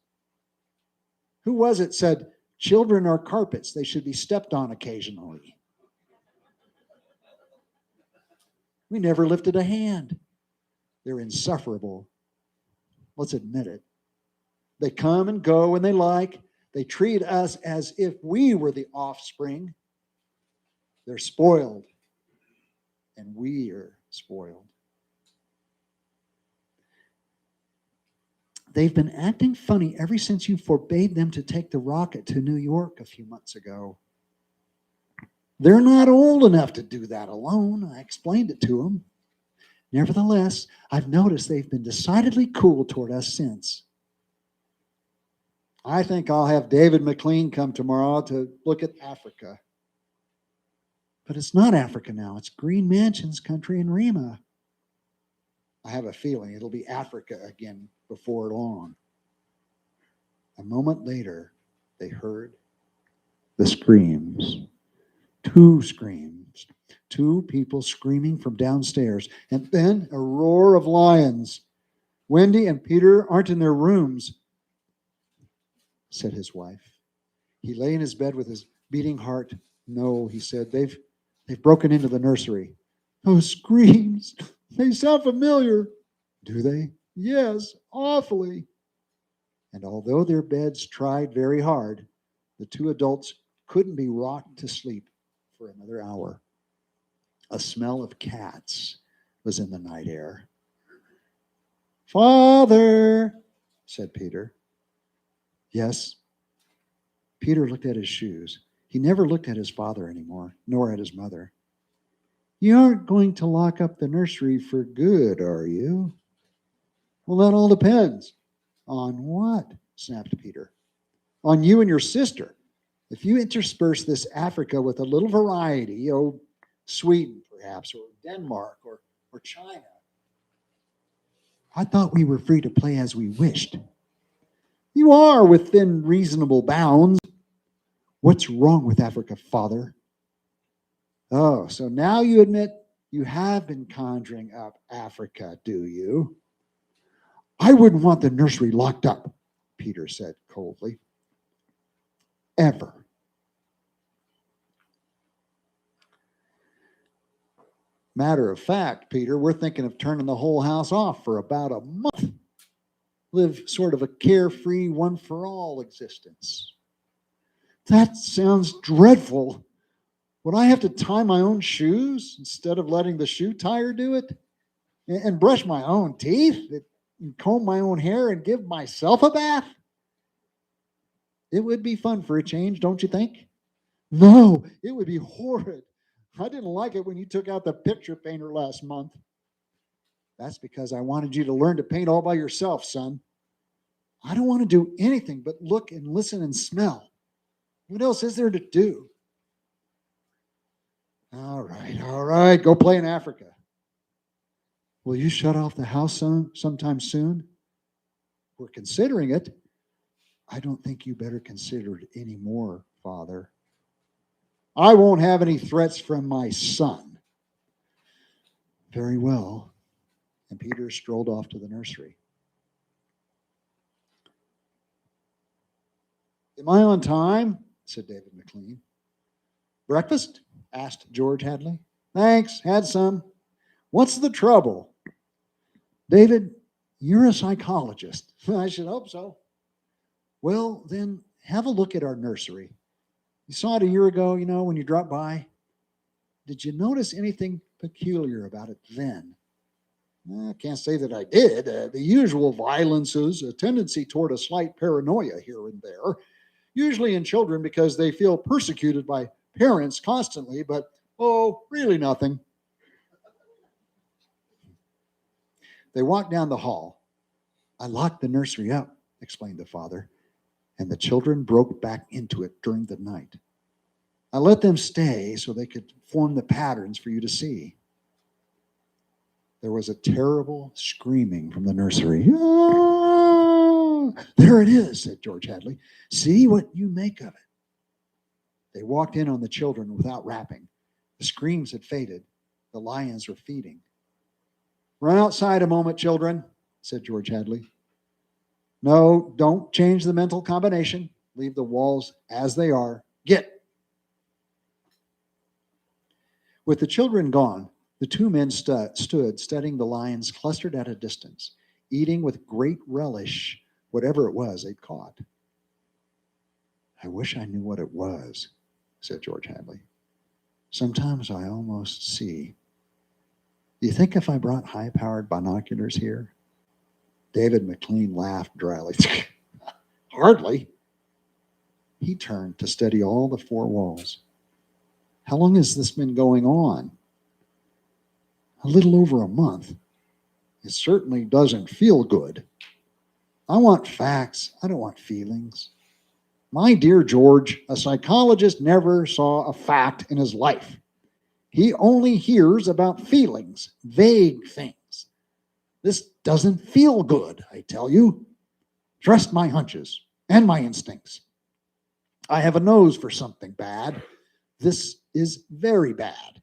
Who was it said, 'Children are carpets, they should be stepped on occasionally'? We never lifted a hand. They're insufferable. Let's admit it. They come and go when they like. They treat us as if we were the offspring. They're spoiled, and we are spoiled. They've been acting funny ever since you forbade them to take the rocket to New York a few months ago. They're not old enough to do that alone. I explained it to them. Nevertheless, I've noticed they've been decidedly cool toward us since. I think I'll have David McLean come tomorrow to look at Africa. But it's not Africa now. It's Green Mansion's country in Rima. I have a feeling it'll be Africa again before long." A moment later, they heard the screams. Two screams. Two people screaming from downstairs. And then a roar of lions. "Wendy and Peter aren't in their rooms," said his wife. He lay in his bed with his beating heart. "No," he said, they've broken into the nursery." "Those screams, they sound familiar." "Do they?" "Yes, awfully." And although their beds tried very hard, the two adults couldn't be rocked to sleep for another hour. A smell of cats was in the night air. "Father," said Peter. "Yes." Peter looked at his shoes. He never looked at his father anymore, nor at his mother. "You aren't going to lock up the nursery for good, are you?" "Well, that all depends." "On what?" snapped Peter. "On you and your sister. If you intersperse this Africa with a little variety, Sweden perhaps, or Denmark, or China." "I thought we were free to play as we wished." "You are within reasonable bounds." "What's wrong with Africa, Father?" "Oh, so now you admit you have been conjuring up Africa, do you?" "I wouldn't want the nursery locked up," Peter said coldly. "Ever." "Matter of fact, Peter, we're thinking of turning the whole house off for about a month. Live sort of a carefree, one-for-all existence." "That sounds dreadful. Would I have to tie my own shoes instead of letting the shoe tire do it? And brush my own teeth? And comb my own hair and give myself a bath? It would be fun for a change, don't you think?" "No, it would be horrid. I didn't like it when you took out the picture painter last month." "That's because I wanted you to learn to paint all by yourself, son." I don't want to do anything but look and listen and smell. What else is there to do? All right, go play in Africa. Will you shut off the house sometime soon? We're considering it. I don't think you better consider it anymore, Father. I won't have any threats from my son. Very well. And Peter strolled off to the nursery. Am I on time? Said David McLean. Breakfast? Asked George Hadley. Thanks, had some. What's the trouble? David, you're a psychologist. I should hope so. Well, then have a look at our nursery. You saw it a year ago, when you dropped by. Did you notice anything peculiar about it then? I can't say that I did. The usual violences, a tendency toward a slight paranoia here and there, usually in children because they feel persecuted by parents constantly, but really nothing. They walked down the hall. I locked the nursery up, explained the father, and the children broke back into it during the night. I let them stay so they could form the patterns for you to see. There was a terrible screaming from the nursery. Ah, there it is, said George Hadley. See what you make of it. They walked in on the children without rapping. The screams had faded. The lions were feeding. Run outside a moment, children, said George Hadley. No, don't change the mental combination. Leave the walls as they are. Get. With the children gone, the two men stood studying the lions clustered at a distance, eating with great relish whatever it was they'd caught. I wish I knew what it was, said George Hadley. Sometimes I almost see. Do you think if I brought high-powered binoculars here? David McLean laughed dryly. Hardly. He turned to study all the four walls. How long has this been going on? A little over a month. It certainly doesn't feel good. I want facts. I don't want feelings. My dear George, a psychologist never saw a fact in his life. He only hears about feelings, vague things. This doesn't feel good, I tell you. Trust my hunches and my instincts. I have a nose for something bad. This is very bad.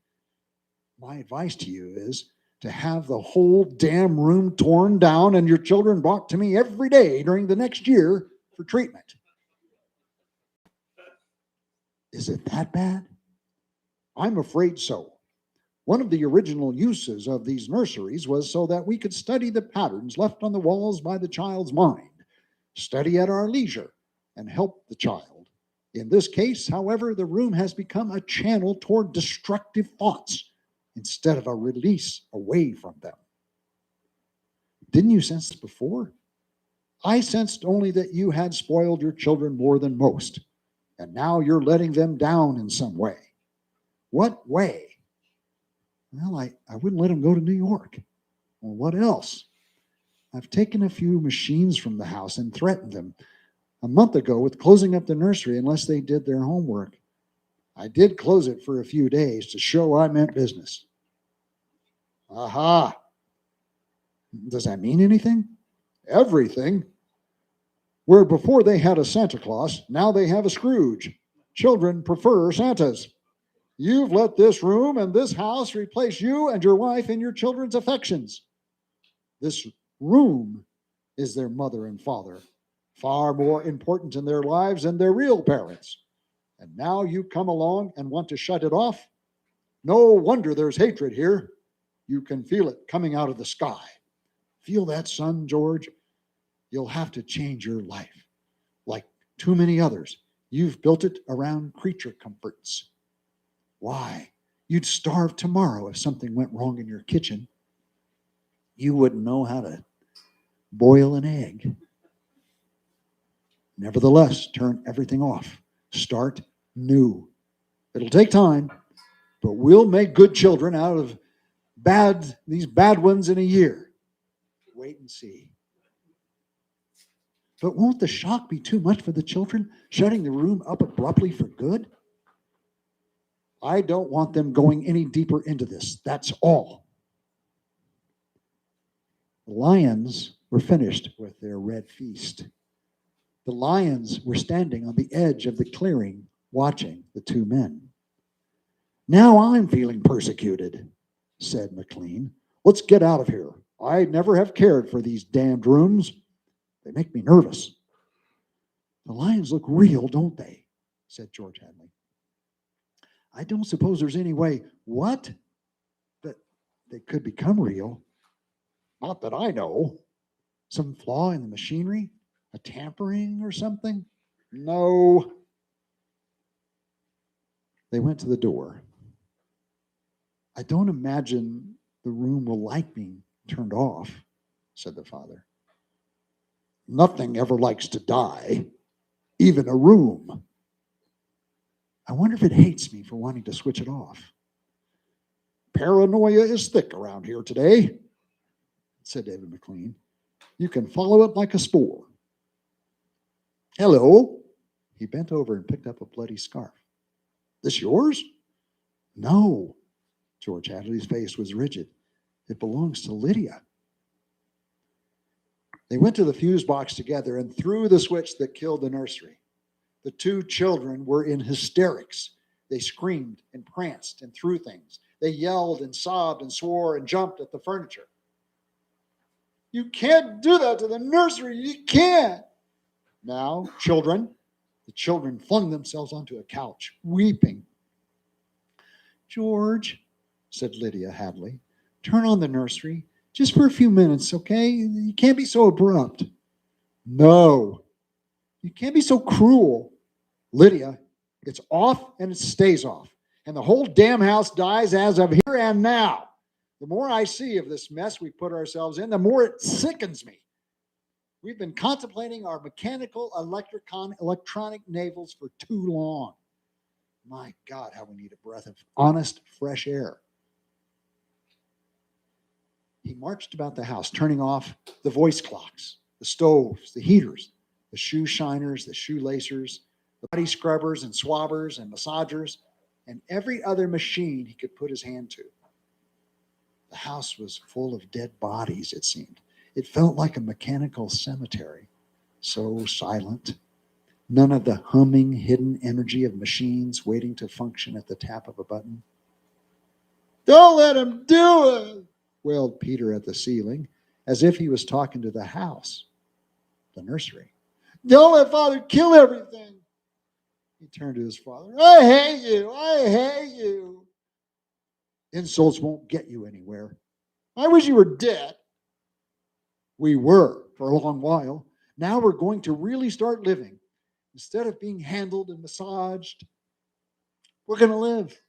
My advice to you is to have the whole damn room torn down and your children brought to me every day during the next year for treatment. Is it that bad? I'm afraid so. One of the original uses of these nurseries was so that we could study the patterns left on the walls by the child's mind, study at our leisure, and help the child. In this case, however, the room has become a channel toward destructive thoughts instead of a release away from them. Didn't you sense it before? I sensed only that you had spoiled your children more than most, and now you're letting them down in some way. What way? Well, I wouldn't let them go to New York. Well, what else? I've taken a few machines from the house and threatened them a month ago with closing up the nursery unless they did their homework. I did close it for a few days to show I meant business. Aha. Does that mean anything? Everything. Where before they had a Santa Claus, now they have a Scrooge. Children prefer Santas. You've let this room and this house replace you and your wife in your children's affections. This room is their mother and father, far more important in their lives than their real parents. And now you come along and want to shut it off? No wonder there's hatred here. You can feel it coming out of the sky. Feel that, son, George? You'll have to change your life. Like too many others, you've built it around creature comforts. Why? You'd starve tomorrow if something went wrong in your kitchen. You wouldn't know how to boil an egg. Nevertheless, turn everything off. Start new. It'll take time, but we'll make good children out of these bad ones in a year. Wait and see. But won't the shock be too much for the children, shutting the room up abruptly for good? I don't want them going any deeper into this. That's all. The lions were finished with their red feast. The lions were standing on the edge of the clearing, watching the two men. Now I'm feeling persecuted, said McLean. Let's get out of here. I never have cared for these damned rooms. They make me nervous. The lions look real, don't they? Said George Hadley. I don't suppose there's any way, what? That they could become real. Not that I know. Some flaw in the machinery? A tampering or something? No. They went to the door. I don't imagine the room will like being turned off, said the father. Nothing ever likes to die, even a room. I wonder if it hates me for wanting to switch it off. Paranoia is thick around here today, said David McLean. You can follow it like a spore. Hello. He bent over and picked up a bloody scarf. This yours? No. George Hadley's face was rigid. It belongs to Lydia. They went to the fuse box together and threw the switch that killed the nursery. The two children were in hysterics. They screamed and pranced and threw things. They yelled and sobbed and swore and jumped at the furniture. You can't do that to the nursery. You can't. Now, children, the children flung themselves onto a couch, weeping. George, said Lydia Hadley, turn on the nursery just for a few minutes, okay? You can't be so abrupt. No, you can't be so cruel. Lydia, it's off and it stays off. And the whole damn house dies as of here and now. The more I see of this mess we put ourselves in, the more it sickens me. We've been contemplating our mechanical electronic navels for too long. My God, how we need a breath of honest, fresh air. He marched about the house, turning off the voice clocks, the stoves, the heaters, the shoe shiners, the shoelacers, the body scrubbers and swabbers and massagers, and every other machine he could put his hand to. The house was full of dead bodies, it seemed. It felt like a mechanical cemetery, so silent. None of the humming, hidden energy of machines waiting to function at the tap of a button. Don't let him do it, wailed Peter at the ceiling, as if he was talking to the house, the nursery. Don't let Father kill everything. He turned to his father. I hate you. I hate you. Insults won't get you anywhere. I wish you were dead. We were for a long while. Now we're going to really start living. Instead of being handled and massaged, we're going to live.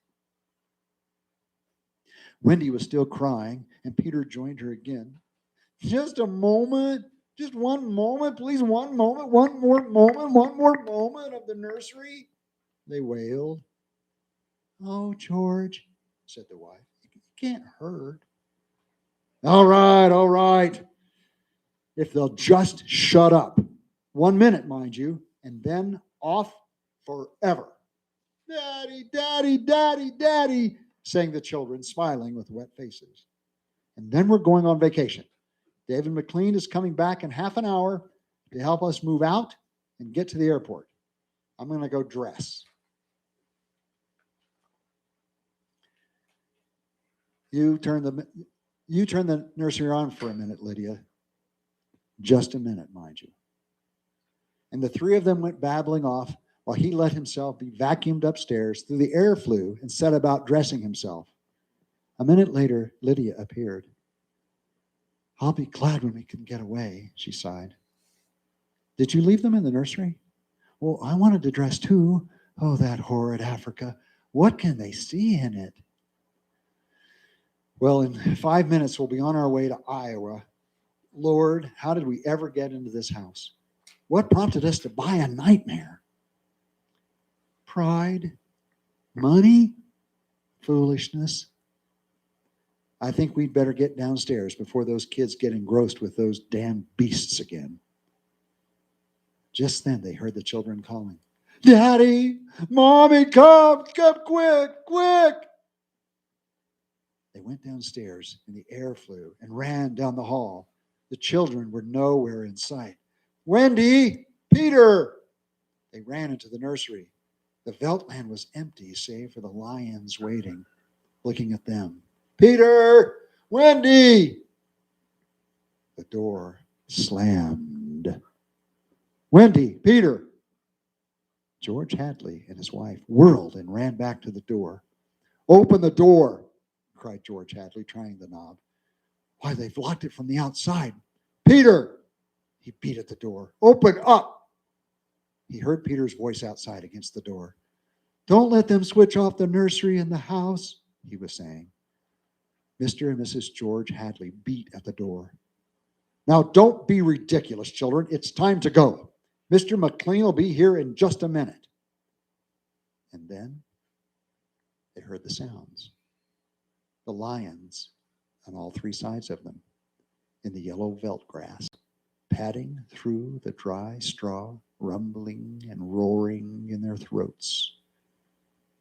Wendy was still crying, and Peter joined her again. Just a moment. Just one moment, please. One moment. One more moment. One more moment of the nursery. They wailed. Oh, George, said the wife. You can't hurt. All right, all right. If they'll just shut up. 1 minute, mind you, and then off forever. Daddy, daddy, daddy, daddy, sang the children, smiling with wet faces. And then we're going on vacation. David McLean is coming back in half an hour to help us move out and get to the airport. I'm going to go dress. You turn the nursery on for a minute, Lydia. Just a minute, mind you. And the three of them went babbling off while he let himself be vacuumed upstairs through the air flue and set about dressing himself. A minute later, Lydia appeared. I'll be glad when we can get away, she sighed. Did you leave them in the nursery? Well, I wanted to dress too. Oh, that horrid Africa. What can they see in it? Well, in 5 minutes, we'll be on our way to Iowa. Lord, how did we ever get into this house? What prompted us to buy a nightmare? Pride? Money? Foolishness? I think we'd better get downstairs before those kids get engrossed with those damn beasts again. Just then they heard the children calling, "Daddy, Mommy, come quick, quick." They went downstairs and the air flew and ran down the hall. The children were nowhere in sight. "Wendy, Peter!" They ran into the nursery. The Veltland was empty save for the lions waiting, looking at them. "Peter! Wendy!" The door slammed. "Wendy, Peter!" George Hadley and his wife whirled and ran back to the door. "Open the door!" cried George Hadley, trying the knob. "Why, they've locked it from the outside." "Peter!" He beat at the door. "Open up!" He heard Peter's voice outside against the door. "Don't let them switch off the nursery and the house," he was saying. Mr. and Mrs. George Hadley beat at the door. "Now, don't be ridiculous, children. It's time to go. Mr. McLean will be here in just a minute." And then they heard the sounds. The lions on all three sides of them in the yellow veldt grass, padding through the dry straw, rumbling and roaring in their throats.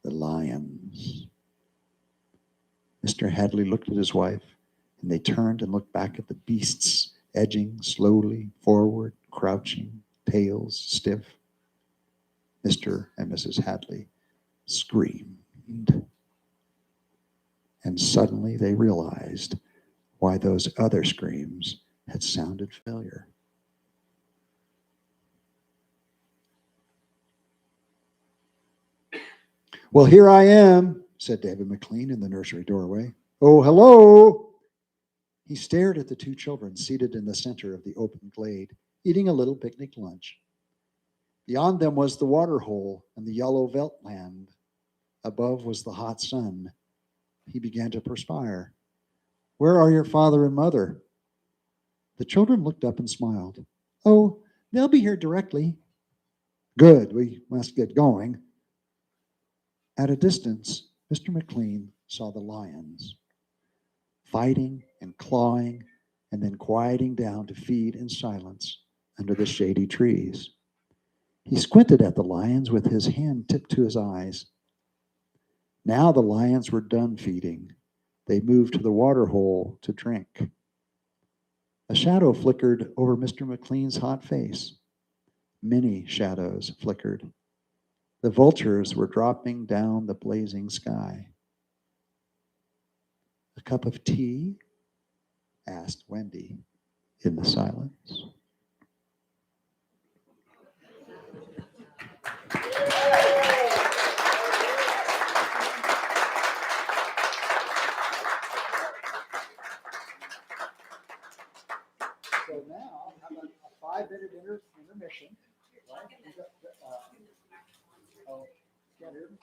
The lions. Mr. Hadley looked at his wife, and they turned and looked back at the beasts, edging slowly forward, crouching, tails stiff. Mr. and Mrs. Hadley screamed. And suddenly they realized why those other screams had sounded familiar. "Well, here I am," said David McLean in the nursery doorway. "Oh, hello." He stared at the two children seated in the center of the open glade, eating a little picnic lunch. Beyond them was the water hole and the yellow Veltland. Above was the hot sun. He began to perspire. "Where are your father and mother?" The children looked up and smiled. "Oh, they'll be here directly." "Good, we must get going." At a distance, Mr. McLean saw the lions, fighting and clawing and then quieting down to feed in silence under the shady trees. He squinted at the lions with his hand tipped to his eyes. Now the lions were done feeding. They moved to the water hole to drink. A shadow flickered over Mr. McLean's hot face. Many shadows flickered. The vultures were dropping down the blazing sky. "A cup of tea?" asked Wendy in the silence. So now, how about a 5-minute intermission? Right? Can't hear me?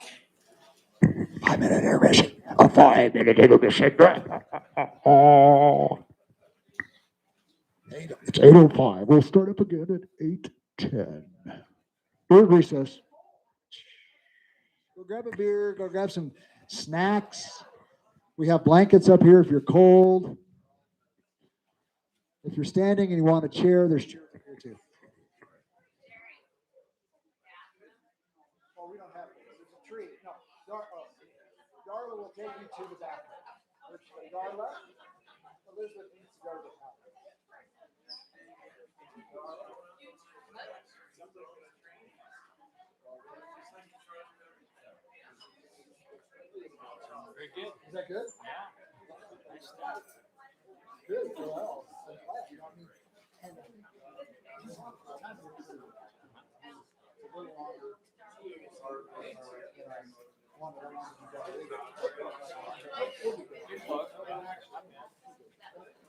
5-minute intermission. A 5-minute intermission. It's 8:05. We'll start up again at 8:10. Short recess. Go grab a beer. Go grab some snacks. We have blankets up here if you're cold. If you're standing and you want a chair, there's chairs up here too. Oh, we don't have it. It's a tree. No, Darla will take you to the bathroom. Darla, Elizabeth needs to go to the bathroom. Very good. Is that good? Yeah. Nice stuff. Good. Well, I'm glad you don't need 10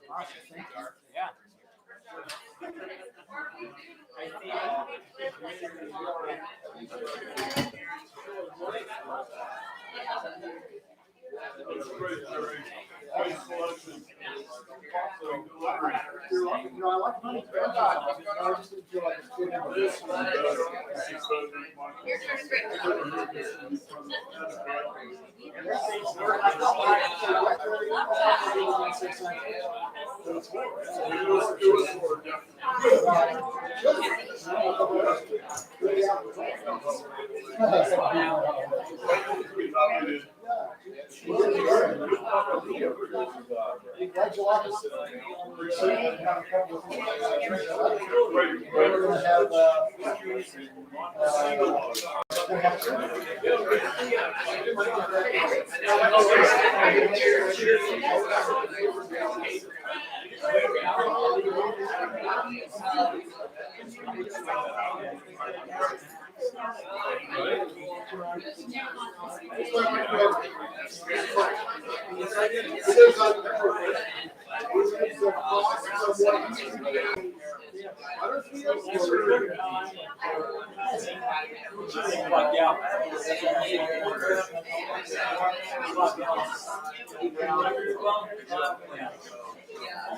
Awesome. Thank you. Yeah. You know, I like money. I just didn't feel like it's good. Glad you like us. We're certainly have a couple of things. We're gonna have,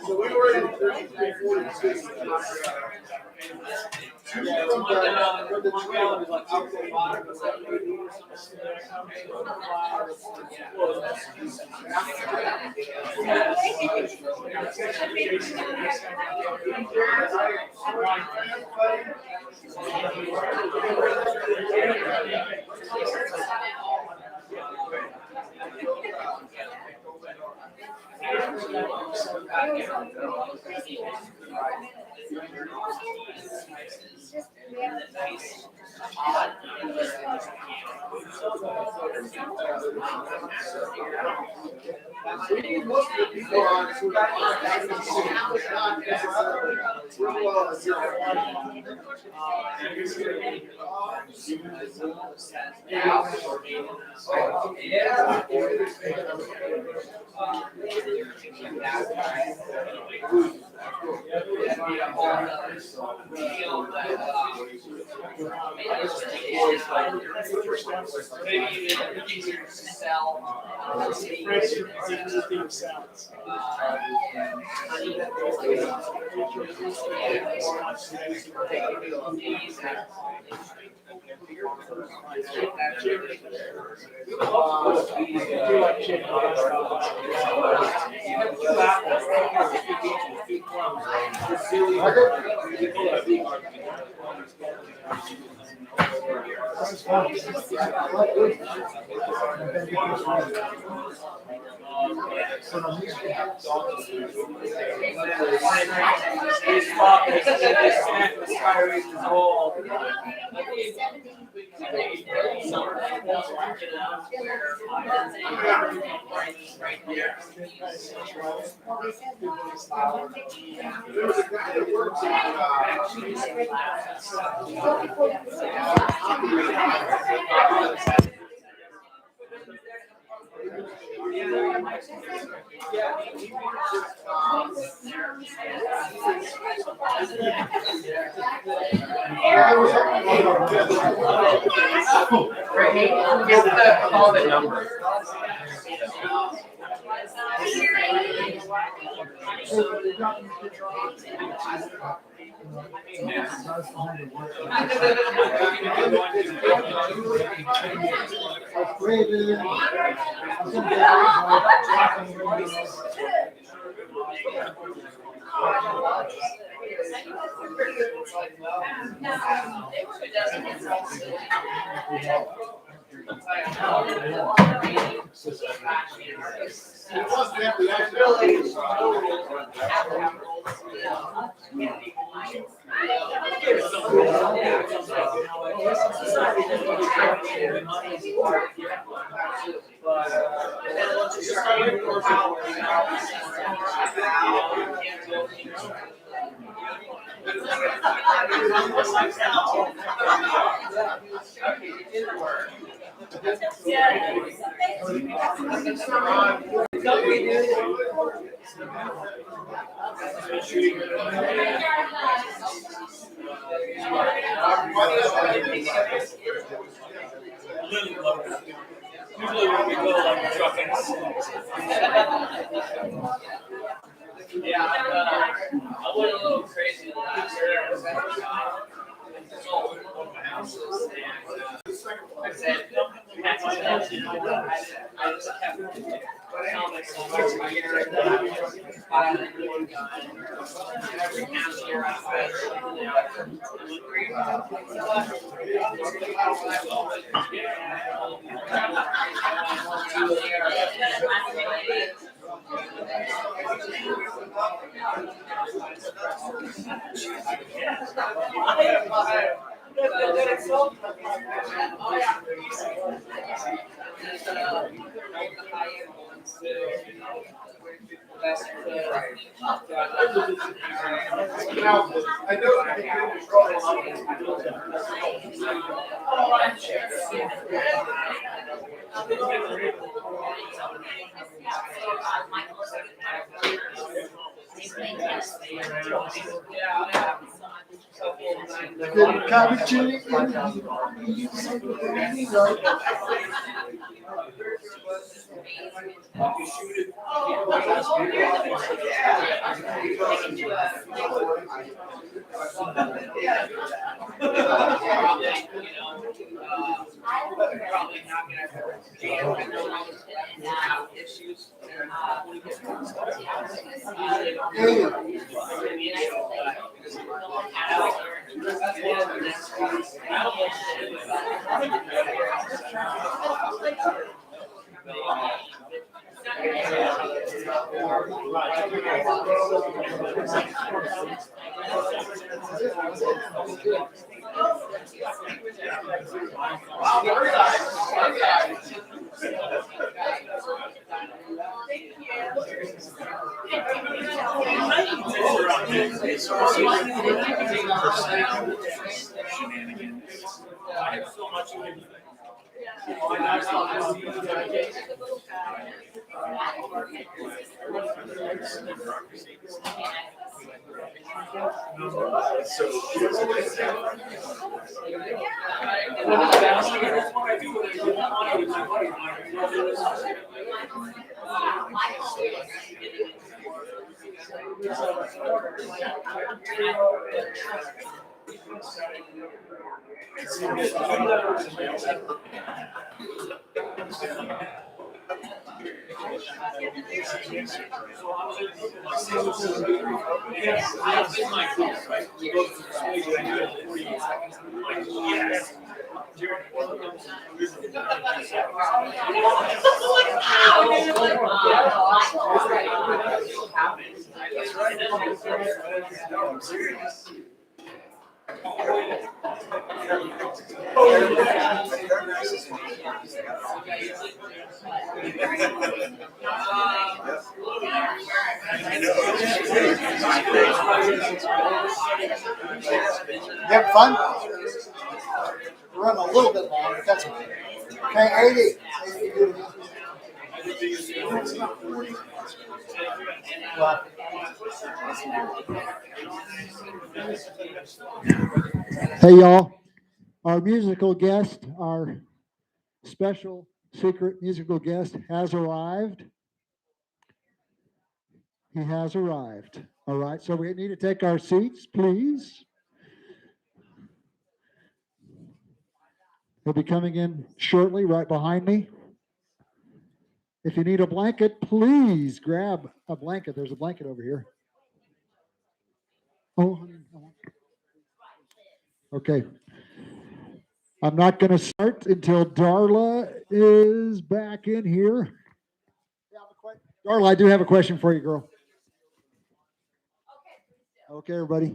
so we were in 46. Usually when we go like trucking. Yeah, I went a little crazy last year. I said, I just kept telling myself every year that I was finally one guy. Every half year I Now, I probably not gonna have issues. You have fun? We're running a little bit long, but that's okay. Okay, 80. Well, Hey, y'all. Our musical guest, our special secret musical guest has arrived. He has arrived. All right, so we need to take our seats, please. He'll be coming in shortly, right behind me. If you need a blanket, please grab a blanket. There's a blanket over here. Oh, honey. Okay. I'm not going to start until Darla is back in here. Darla, I do have a question for you, girl. Okay, everybody,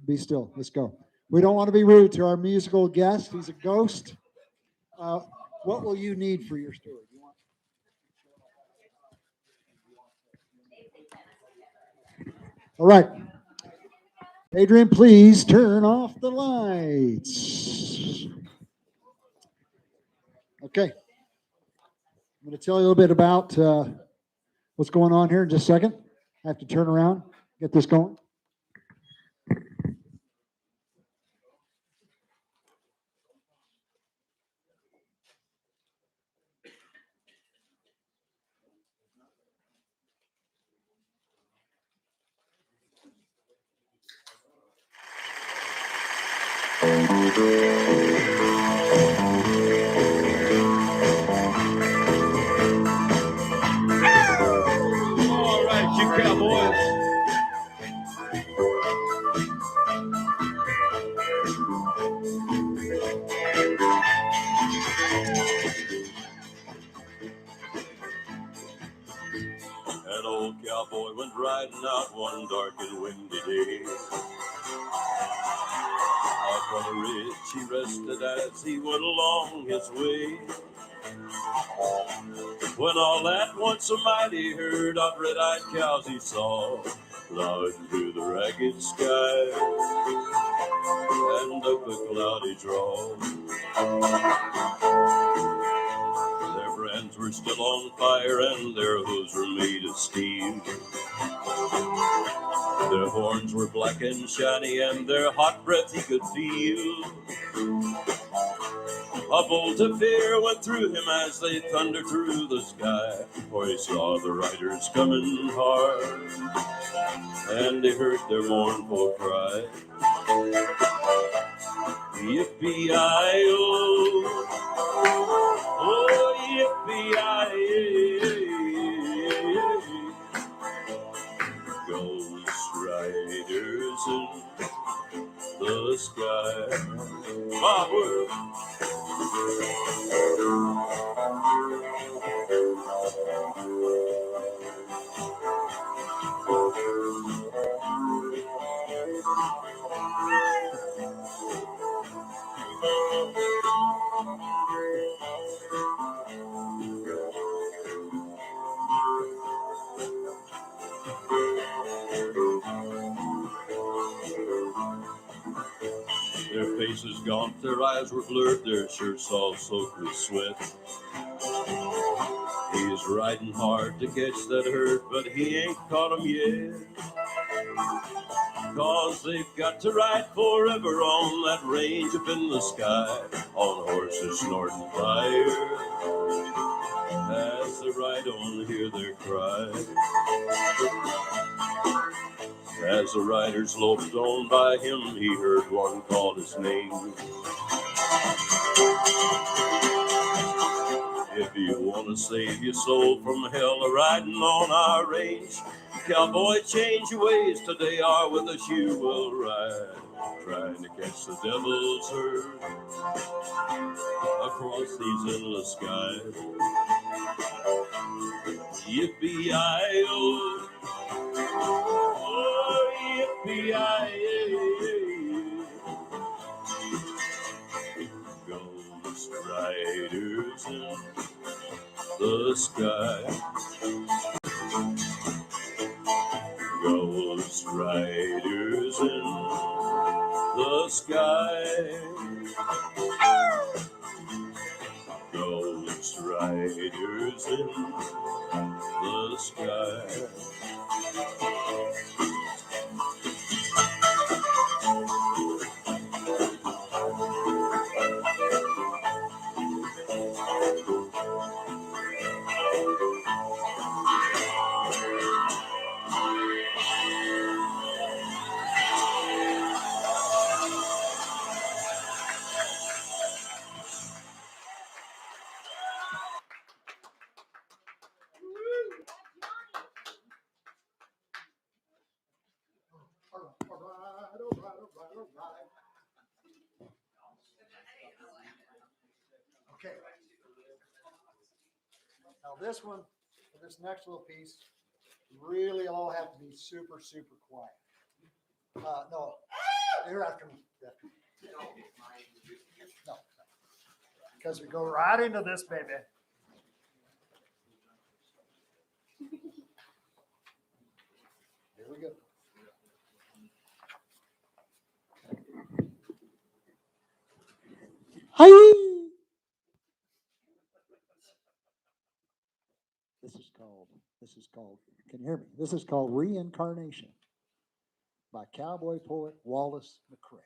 be still. Let's go. We don't want to be rude to our musical guest. He's a ghost. What will you need for your story? All right. Adrian, please turn off the lights. Okay. I'm going to tell you a little bit about what's going on here in just a second. I have to turn around, get this going. An old cowboy went riding out one dark and windy day. Up on a ridge he rested as he went along his way. When all at once a mighty herd of red-eyed cows he saw, plowing through the ragged sky and up a cloudy draw. Their brands were still on fire and their hooves were made of steel. Their horns were black and shiny and their hot breath he could feel. A bolt of fear went through him as they thundered through the sky, for he saw the riders coming hard, and he heard their mournful cry. Yippee-yi-oh, oh yippee-yi-yay, ghost riders in the sky. Forward. Their faces gaunt, their eyes were blurred, their shirts all soaked with sweat. He's riding hard to catch that herd, but he ain't caught 'em yet. 'Cause they've got to ride forever on that range up in the sky, on horses snorting fire, as they ride on, hear their cry. As the riders loped on by him, he heard one call his name. If you want to save your soul from hell, riding on our range, cowboy, change your ways. Today are with us you will ride, trying to catch the devil's herd across these endless skies. Yippee-yi-oh, oh yippee-yi-yay, ghost riders in the sky, ghost riders in the sky, ghost riders in the sky. Okay. Now this one, this next little piece, really all have to be super, super quiet. No, you're after me. No, because we go right into this, baby. Here we go. Hi. This is called, can you hear me? This is called Reincarnation by cowboy poet Wallace McCrae.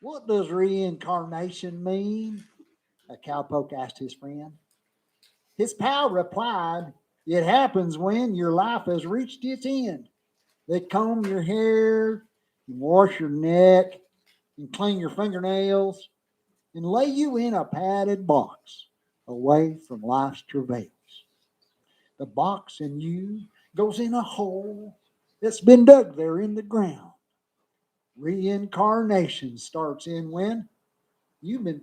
What does reincarnation mean? A cowpoke asked his friend. His pal replied, it happens when your life has reached its end. They comb your hair, and wash your neck, and clean your fingernails, and lay you in a padded box away from life's travails. The box in you goes in a hole that's been dug there in the ground. Reincarnation starts in when you've been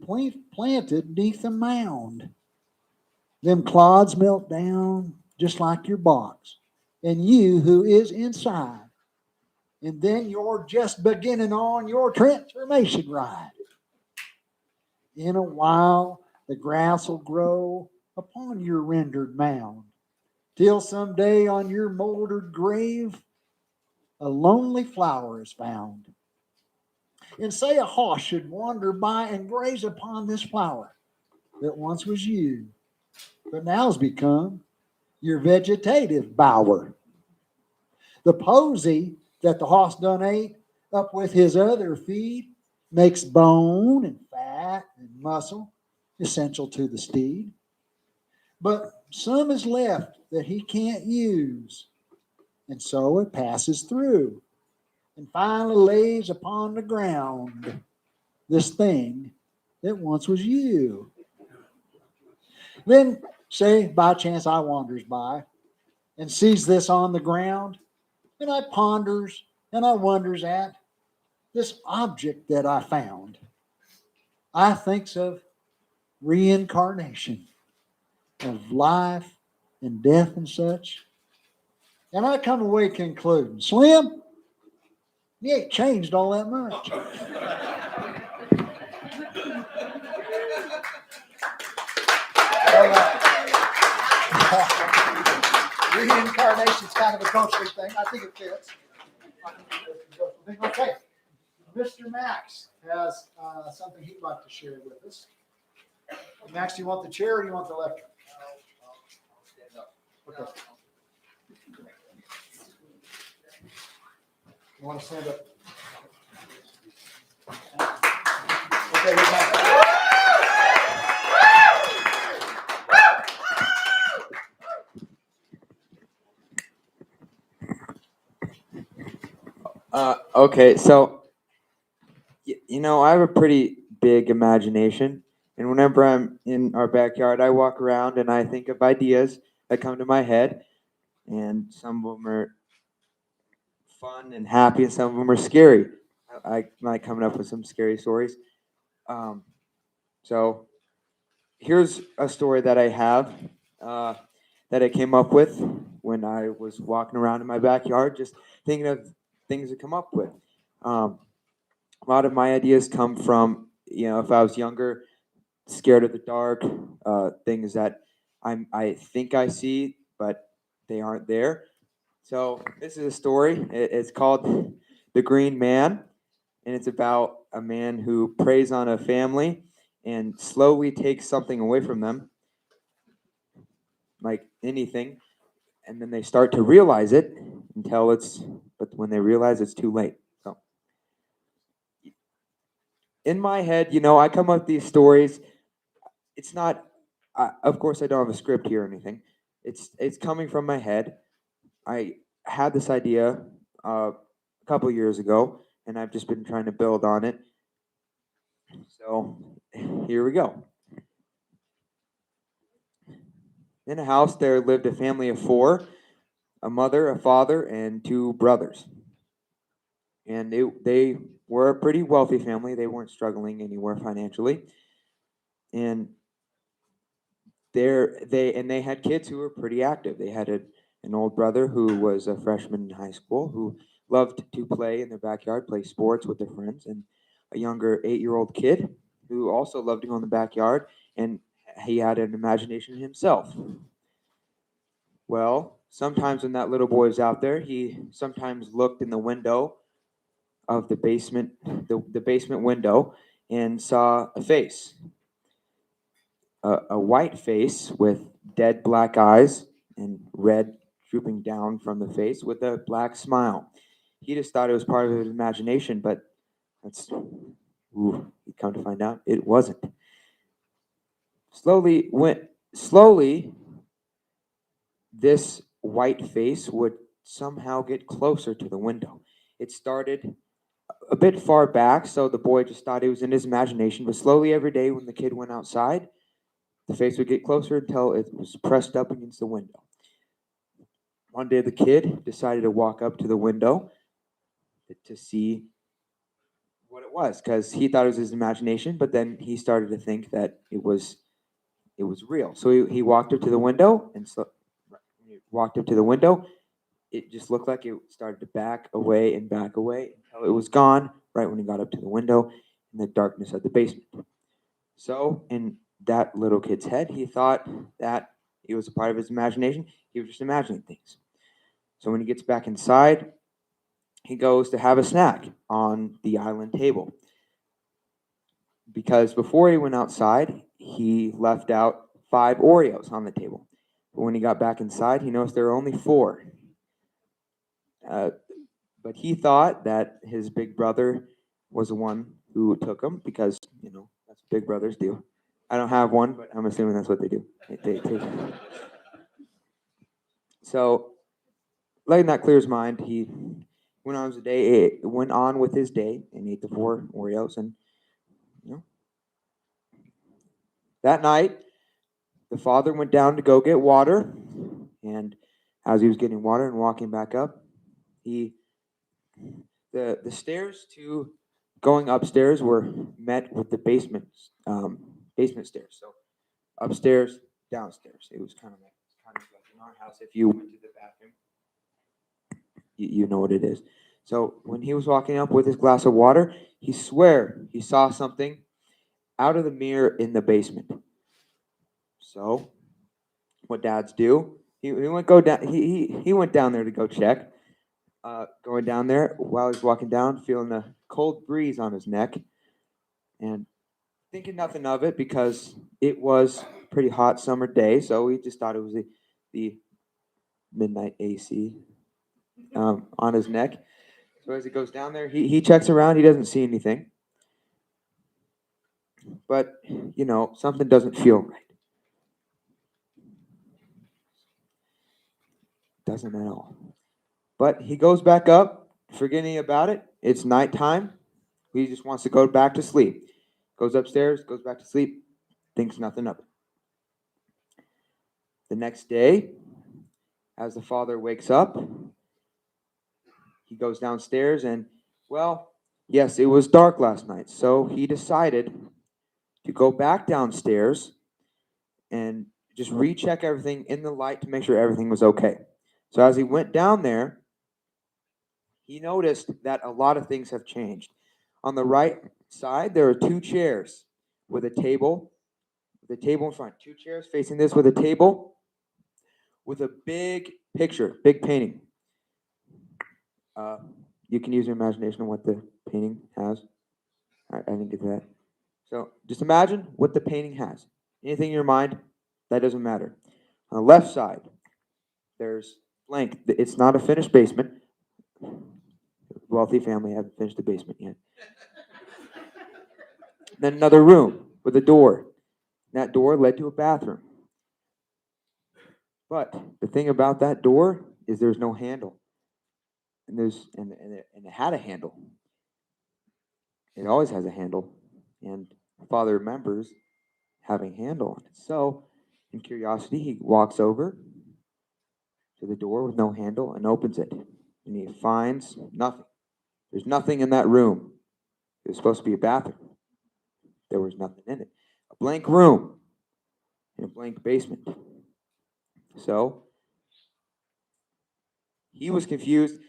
planted beneath a mound. Them clods melt down just like your box, and you who is inside. And then you're just beginning on your transformation ride. In a while, the grass will grow upon your rendered mound, till someday on your moldered grave, a lonely flower is found. And say a hawk should wander by and graze upon this flower that once was you, but now's become your vegetative bower. The posy that the hoss done ate up with his other feed makes bone and fat and muscle essential to the steed. But some is left that he can't use, and so it passes through and finally lays upon the ground this thing that once was you. Then, say, by chance I wanders by and sees this on the ground, and I ponders and I wonders at this object that I found. I thinks of reincarnation, of life and death and such, and I come away concluding, Slim, you ain't changed all that much. Reincarnation's kind of a cultural thing. I think it fits. Okay. Mr. Max has something he'd like to share with us. Max, do you want the chair or do you want the lecture? Okay. You want to stand up? Okay, Okay, so I have a pretty big imagination, and whenever I'm in our backyard, I walk around and I think of ideas that come to my head, and some of them are fun and happy, and some of them are scary. I like coming up with some scary stories. So here's a story that I have that I came up with when I was walking around in my backyard, just thinking of things to come up with. A lot of my ideas come from, if I was younger, scared of the dark, things that I think I see, but they aren't there. So this is a story. It's called The Green Man, and it's about a man who preys on a family and slowly takes something away from them, like anything, and then they start to realize it but when they realize it's too late. So in my head, I come up with these stories. It's not, of course, I don't have a script here or anything. It's coming from my head. I had this idea a couple years ago, and I've just been trying to build on it. So here we go. In a house, there lived a family of four: a mother, a father, and two brothers. And they were a pretty wealthy family. They weren't struggling anywhere financially. And they had kids who were pretty active. They had an old brother who was a freshman in high school who loved to play in their backyard, play sports with their friends, and a younger 8-year-old kid who also loved to go in the backyard, and he had an imagination himself. Well, sometimes when that little boy was out there, he sometimes looked in the window of the basement, the basement window, and saw a face, a white face with dead black eyes and red drooping down from the face with a black smile. He just thought it was part of his imagination, but he come to find out it wasn't. Slowly, this white face would somehow get closer to the window. It started a bit far back, so the boy just thought it was in his imagination, but slowly every day when the kid went outside, the face would get closer until it was pressed up against the window. One day the kid decided to walk up to the window to see was, because he thought it was his imagination, but then he started to think that it was real. So he walked up to the window, and so when he walked up to the window, it just looked like it started to back away until it was gone right when he got up to the window in the darkness of the basement. So in that little kid's head, he thought that it was a part of his imagination. He was just imagining things. So when he gets back inside, he goes to have a snack on the island table. Because before he went outside, he left out 5 Oreos on the table. But when he got back inside, he noticed there were only 4. But he thought that his big brother was the one who took them because, that's what big brothers do. I don't have one, but I'm assuming that's what they do. They take them. So, letting that clear his mind, he went on with his day and ate the 4 Oreos. And that night, the father went down to go get water. And as he was getting water and walking back up, the stairs to going upstairs were met with the basement stairs. So upstairs, downstairs. It was kind of like in our house. If you went to the bathroom, you know what it is. So when he was walking up with his glass of water, he swore he saw something out of the mirror in the basement. So what dads do? He went down there to go check. Going down there while he's walking down, feeling the cold breeze on his neck, and thinking nothing of it because it was a pretty hot summer day. So he just thought it was the midnight AC on his neck. So as he goes down there, he checks around. He doesn't see anything, but something doesn't feel right. Doesn't at all. But he goes back up, forgetting about it. It's nighttime. He just wants to go back to sleep. Goes upstairs, goes back to sleep, thinks nothing of it. The next day, as the father wakes up, he goes downstairs and, yes, it was dark last night. So he decided to go back downstairs and just recheck everything in the light to make sure everything was okay. So as he went down there, he noticed that a lot of things have changed. On the right side, there are 2 chairs with a table in front. 2 chairs facing this with a table with a big picture, big painting. You can use your imagination on what the painting has. All right, I didn't get that. So just imagine what the painting has. Anything in your mind, that doesn't matter. On the left side, there's blank. It's not a finished basement. Wealthy family haven't finished the basement yet. Then another room with a door. That door led to a bathroom. But the thing about that door is there's no handle. And it had a handle. It always has a handle. And father remembers having a handle on it. So, in curiosity, he walks over to the door with no handle and opens it. And he finds nothing. There's nothing in that room. It was supposed to be a bathroom. There was nothing in it. A blank room in a blank basement. So, he was confused.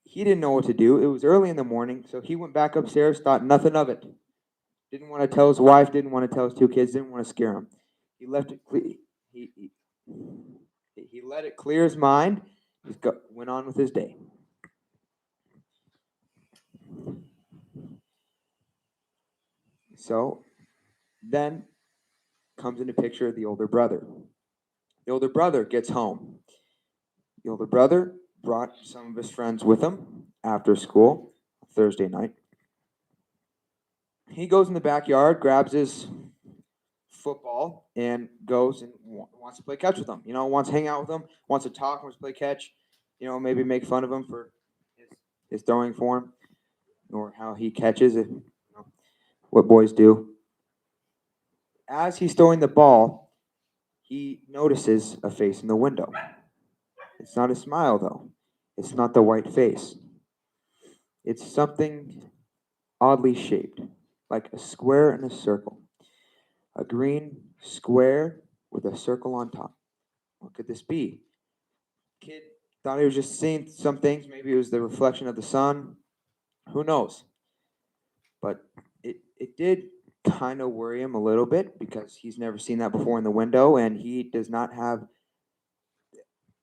He didn't know what to do. It was early in the morning, so he went back upstairs, thought nothing of it. Didn't want to tell his wife, didn't want to tell his 2 kids, didn't want to scare them. He left it he let it clear his mind, went on with his day. So then comes into picture the older brother. The older brother gets home. The older brother brought some of his friends with him after school, Thursday night. He goes in the backyard, grabs his football, and goes and wants to play catch with them. Wants to hang out with them, wants to talk, wants to play catch. Maybe make fun of him for his throwing form or how he catches it. What boys do. As he's throwing the ball, he notices a face in the window. It's not a smile, though. It's not the white face. It's something oddly shaped, like a square and a circle. A green square with a circle on top. What could this be? Kid thought he was just seeing some things. Maybe it was the reflection of the sun. Who knows? But it did kind of worry him a little bit because he's never seen that before in the window and he does not have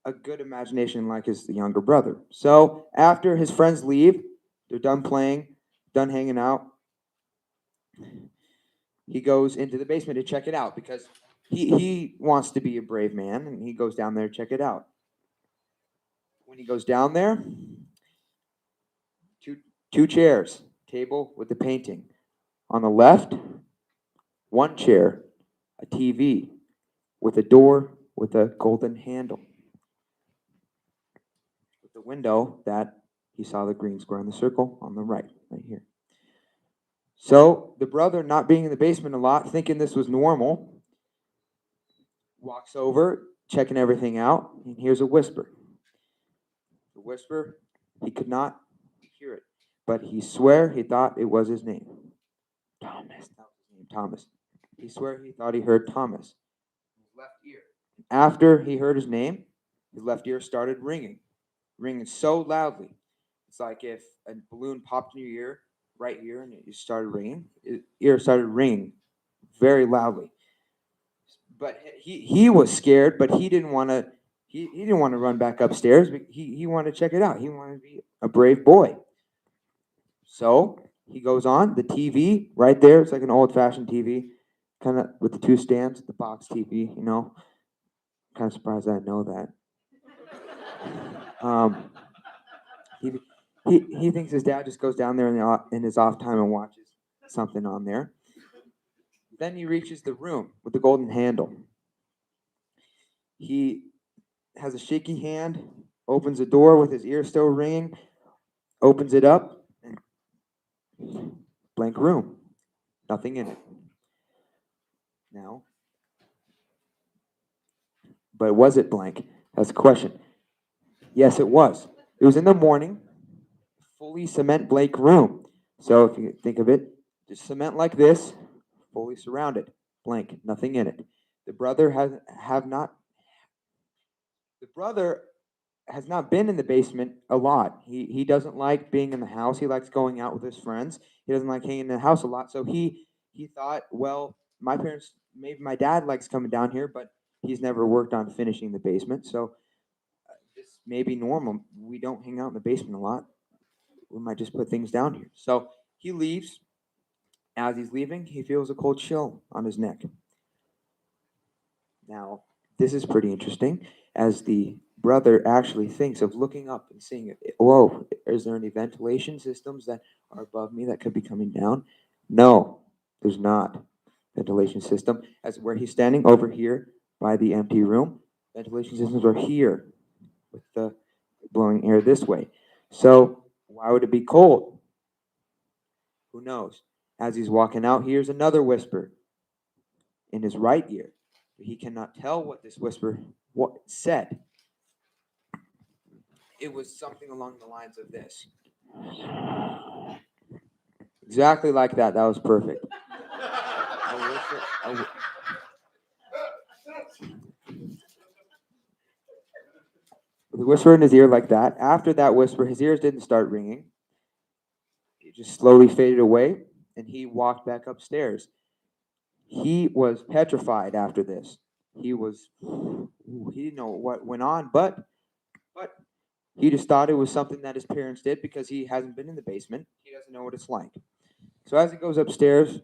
a good imagination like his younger brother. So after his friends leave, they're done playing, done hanging out, he goes into the basement to check it out because he wants to be a brave man and he goes down there to check it out. When he goes down there, two chairs, table with the painting. On the left, one chair, a TV with a door with a golden handle. With the window that he saw the green square in the circle on the right here. So the brother, not being in the basement a lot, thinking this was normal, walks over, checking everything out, and hears a whisper. The whisper, he could not hear it, but he swear he thought it was his name. Thomas, that was his name, Thomas. He swear he thought he heard Thomas. His left ear. After he heard his name, his left ear started ringing so loudly. It's like if a balloon popped in your ear, right ear, and it started ringing. His ear started ringing very loudly. But he was scared, but he didn't want to. He didn't want to run back upstairs. But he wanted to check it out. He wanted to be a brave boy. So he goes on the TV right there. It's like an old-fashioned TV, kind of with the two stands, the box TV. Kind of surprised I know that. He, he thinks his dad just goes down there in his off time and watches something on there. Then he reaches the room with the golden handle. He has a shaky hand, opens the door with his ear still ringing, opens it up, and blank room. Nothing in it. Now, but was it blank? That's the question. Yes, it was. It was in the morning, fully cement blank room. So if you think of it, just cement like this, fully surrounded, blank, nothing in it. The brother has not been in the basement a lot. He doesn't like being in the house. He likes going out with his friends. He doesn't like hanging in the house a lot. So he thought, well, maybe my dad likes coming down here, but he's never worked on finishing the basement. So this may be normal. We don't hang out in the basement a lot. We might just put things down here. So he leaves. As he's leaving, he feels a cold chill on his neck. Now, this is pretty interesting as the brother actually thinks of looking up and seeing, whoa, is there any ventilation systems that are above me that could be coming down? No, there's not. Ventilation system. As where he's standing over here by the empty room, ventilation systems are here with the blowing air this way. So why would it be cold? Who knows? As he's walking out, he hears another whisper in his right ear. He cannot tell what this whisper said. It was something along the lines of this. Exactly like that. That was perfect. The whisper in his ear like that. After that whisper, his ears didn't start ringing. It just slowly faded away, and he walked back upstairs. He was petrified after this. He didn't know what went on, but he just thought it was something that his parents did because he hasn't been in the basement. He doesn't know what it's like. So as he goes upstairs,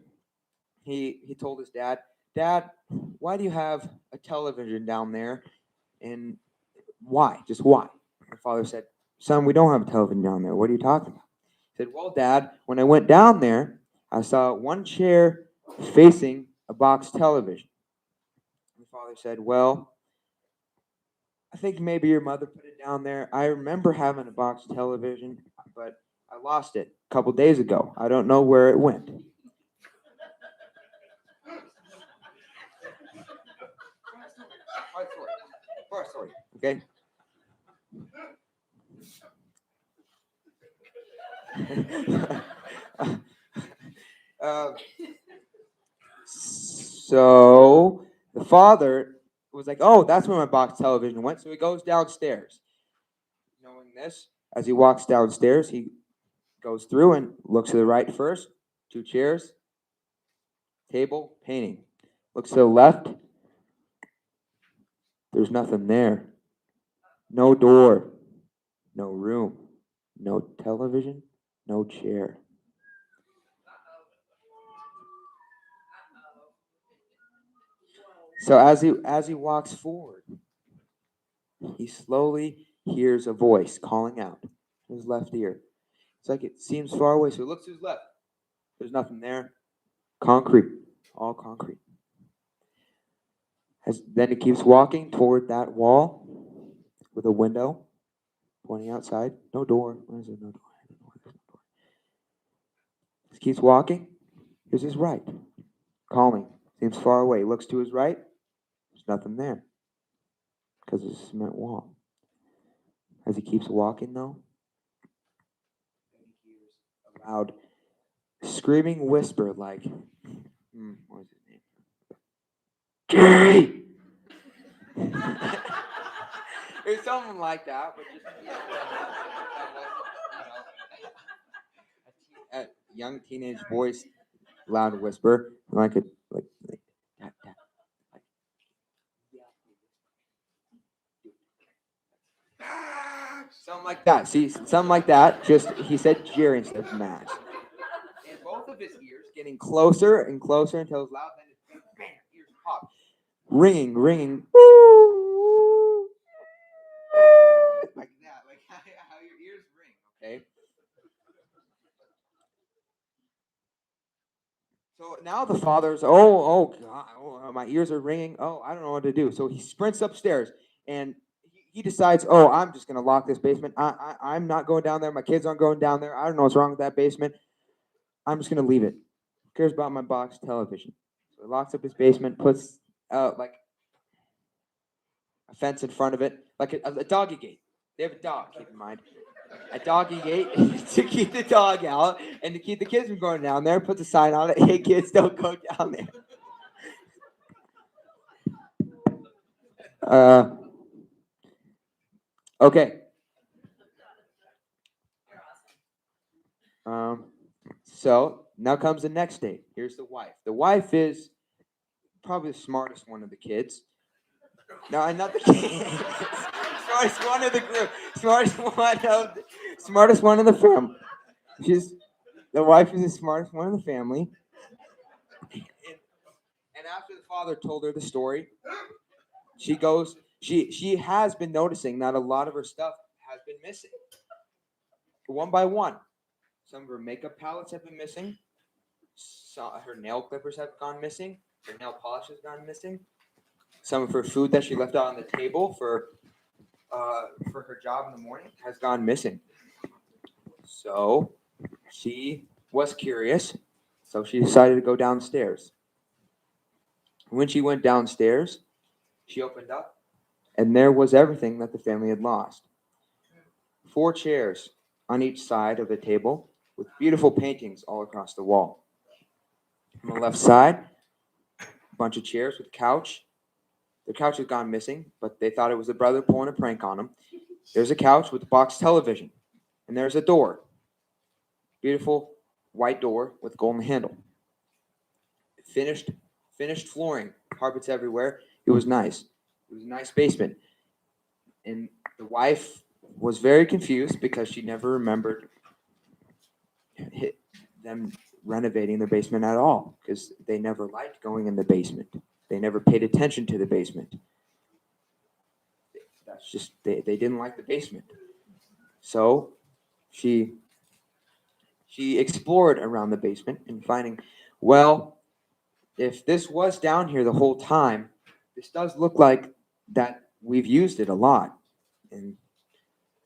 he told his dad, "Dad, why do you have a television down there? And why? Just why?" My father said, "Son, we don't have a television down there. What are you talking about?" He said, "Well, Dad, when I went down there, I saw one chair facing a box television." My father said, "Well, I think maybe your mother put it down there. I remember having a box television, but I lost it a couple days ago. I don't know where it went." Story. Okay. So the father was like, "Oh, that's where my box television went." So he goes downstairs. Knowing this, as he walks downstairs, he goes through and looks to the right first. 2 chairs, table, painting. Looks to the left. There's nothing there. No door. No room. No television. No chair. So as he walks forward, he slowly hears a voice calling out in his left ear. It's like it seems far away, so he looks to his left. There's nothing there. Concrete. All concrete. Then he keeps walking toward that wall with a window pointing outside. No door. Where is there no door? I don't know why there's no door. He keeps walking. Here's his right. Calling. Seems far away. Looks to his right. There's nothing there. Because it's a cement wall. As he keeps walking, though, he hears a loud screaming whisper like, what was his name? Gary! Or something like that, but just, a young teenage voice, loud whisper, like that, something like that. See, something like that. Just he said Jerry instead of Max. And both of his ears getting closer and closer until it's loud. Then it's bam, ears pop, ringing, like that, like how your ears ring. Okay. So now the father's, oh God, my ears are ringing. Oh, I don't know what to do. So he sprints upstairs and he decides, oh, I'm just gonna lock this basement. I'm not going down there. My kids aren't going down there. I don't know what's wrong with that basement. I'm just gonna leave it. Who cares about my box television? So he locks up his basement, puts like a fence in front of it, like a doggy gate. They have a dog, keep in mind. A doggy gate to keep the dog out and to keep the kids from going down there. Puts a sign on it, hey kids, don't go down there. Okay. So now comes the next day. Here's the wife. The wife is probably the smartest one of the kids. No, not the kids. Smartest one of the group. Smartest one of the family. The wife is the smartest one of the family. And after the father told her the story, she goes. She has been noticing that a lot of her stuff has been missing, one by one. Some of her makeup palettes have been missing. Her nail clippers have gone missing. Her nail polish has gone missing. Some of her food that she left out on the table for her job in the morning has gone missing. So she was curious. So she decided to go downstairs. When she went downstairs, she opened up, and there was everything that the family had lost. 4 chairs on each side of the table with beautiful paintings all across the wall. On the left side, a bunch of chairs with a couch. The couch has gone missing, but they thought it was the brother pulling a prank on them. There's a couch with a box television, and there's a door. Beautiful white door with golden handle. Finished flooring, carpets everywhere. It was nice. It was a nice basement. And the wife was very confused because she never remembered them renovating their basement at all because they never liked going in the basement. They never paid attention to the basement. That's just, they didn't like the basement. So she explored around the basement and finding, well, if this was down here the whole time, this does look like that we've used it a lot and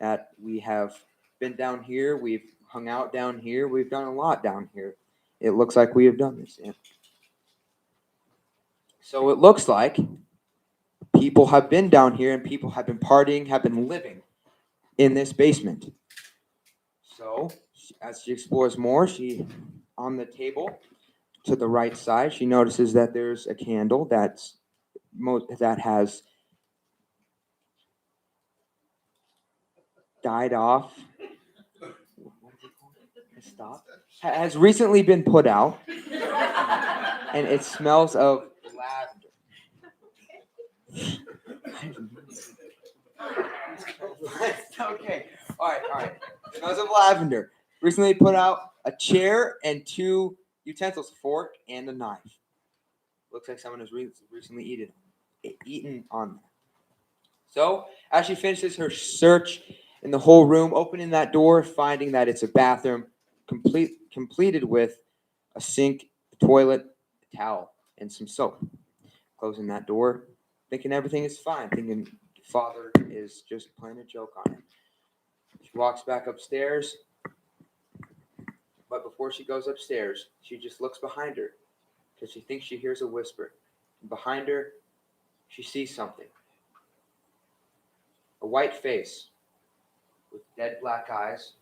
that we have been down here, we've hung out down here, we've done a lot down here. It looks like we have done this. Yeah. So it looks like people have been down here and people have been partying, have been living in this basement. So as she explores more, on the table, to the right side, she notices that there's a candle that has died off. Stop. Has recently been put out, and it smells of lavender. Okay. All right. Smells of lavender. Recently put out a chair and 2 utensils, a fork and a knife. Looks like someone has recently eaten on them. So, as she finishes her search in the whole room, opening that door, finding that it's a bathroom, completed with a sink, a toilet, a towel, and some soap. Closing that door, thinking everything is fine, thinking father is just playing a joke on her. She walks back upstairs, but before she goes upstairs, she just looks behind her because she thinks she hears a whisper. And behind her, she sees something. A white face with dead black eyes,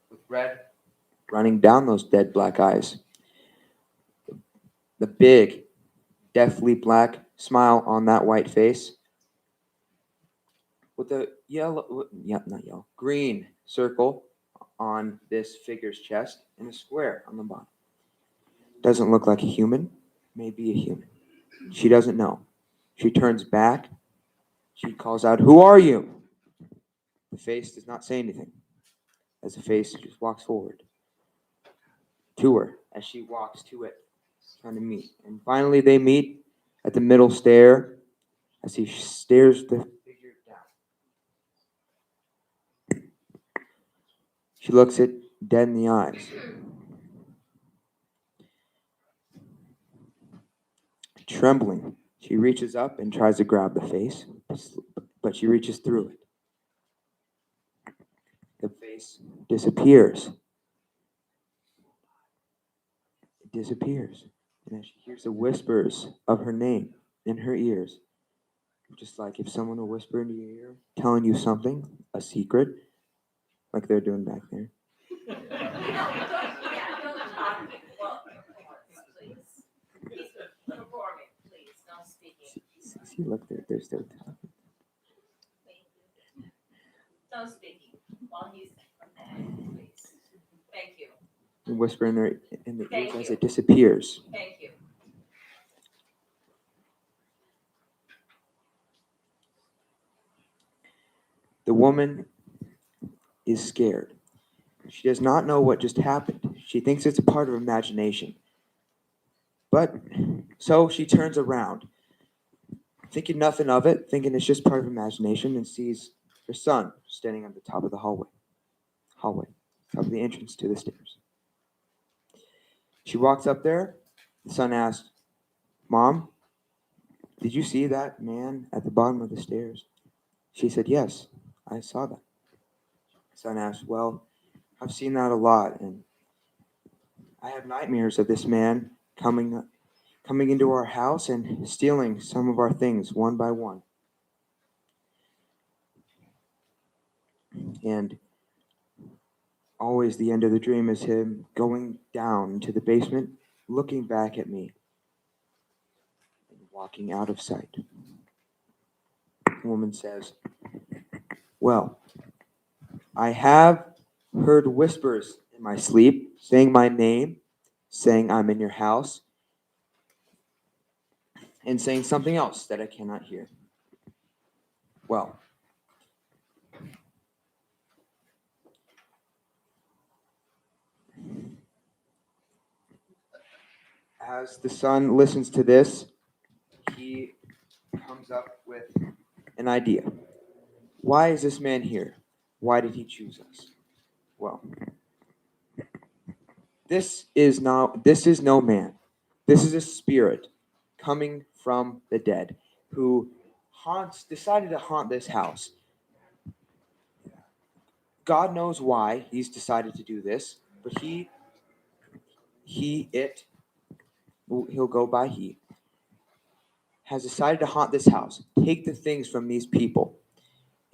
with red running down those dead black eyes. The big, deathly black smile on that white face with a green circle on this figure's chest and a square on the bottom. Doesn't look like a human, maybe a human. She doesn't know. She turns back. She calls out, "Who are you?" The face does not say anything, as the face just walks forward to her as she walks to it, trying to meet. And finally, they meet at the middle stair as he stares the figure down. She looks it dead in the eyes. Trembling, she reaches up and tries to grab the face, but she reaches through it. The face disappears. It disappears. And as she hears the whispers of her name in her ears, just like if someone will whisper into your ear, telling you something, a secret, like they're doing back there. See, look, they're still talking. No speaking while he's please. Thank you. And whisper in the Thank ears as you. it disappears. Thank you. The woman is scared. She does not know what just happened. She thinks it's a part of imagination. But so she turns around, thinking nothing of it, thinking it's just part of imagination, and sees her son standing on the top of the hallway, top of the entrance to the stairs. She walks up there. The son asks, "Mom, did you see that man at the bottom of the stairs?" She said, "Yes, I saw that." The son asked, "Well, I've seen that a lot, and I have nightmares of this man coming into our house and stealing some of our things one by one. And always the end of the dream is him going down to the basement, looking back at me, and walking out of sight." The woman says, "Well, I have heard whispers in my sleep, saying my name, saying I'm in your house, and saying something else that I cannot hear. Well, as the son listens to this, he comes up with an idea. Why is this man here? Why did he choose us? Well, this is no man. This is a spirit coming from the dead who decided to haunt this house. God knows why he's decided to do this, but he'll go by he, has decided to haunt this house, take the things from these people,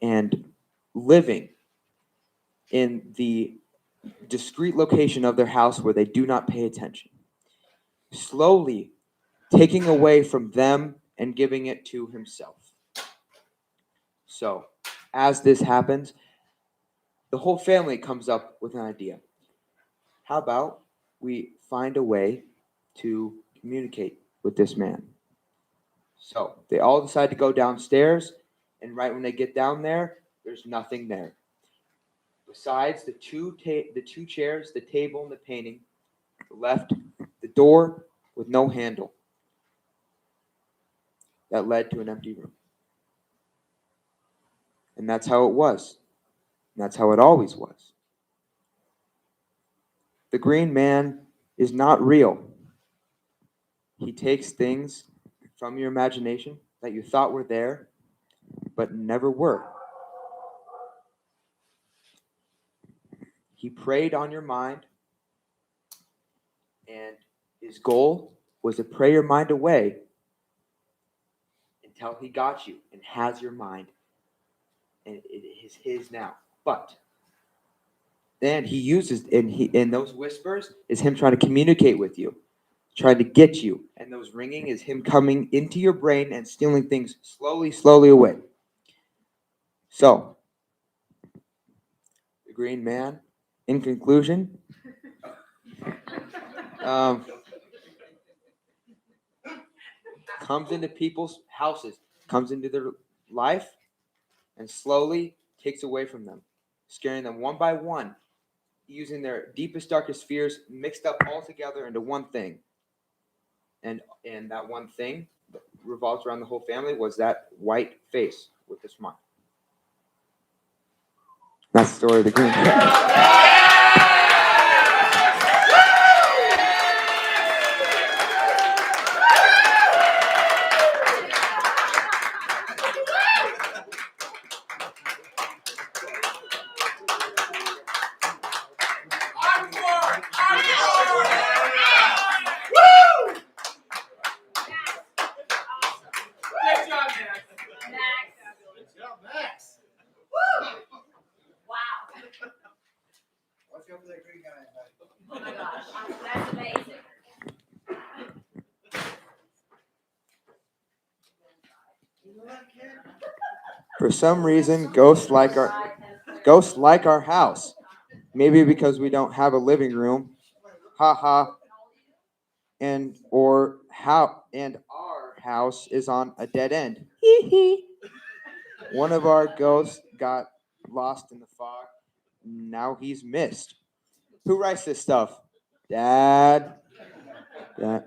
and living in the discreet location of their house where they do not pay attention. slowly taking away from them and giving it to himself. So, as this happens, the whole family comes up with an idea. How about we find a way to communicate with this man? So, they all decide to go downstairs, and right when they get down there, there's nothing there. Besides the two chairs, the table, and the painting, left the door with no handle that led to an empty room. And that's how it was. And that's how it always was. The green man is not real. He takes things from your imagination that you thought were there, but never were. He preyed on your mind, and his goal was to pray your mind away until he got you and has your mind, and it is his now. But then he uses, and those whispers is him trying to communicate with you, trying to get you, and those ringing is him coming into your brain and stealing things slowly away. So, the green man, in conclusion, comes into people's houses, comes into their life, and slowly takes away from them, scaring them one by one, using their deepest, darkest fears mixed up all together into one thing. And that one thing that revolves around the whole family was that white face with the smile. That's the story of the green man. Good job, Max. Good job, Max. Wow. Watch out for that green guy. Oh my gosh, that's amazing. For some reason, ghosts like our house. Maybe because we don't have a living room. Ha ha. And our house is on a dead end. Hee hee. One of our ghosts got lost in the fog. Now he's missed. Who writes this stuff? Dad. Dad.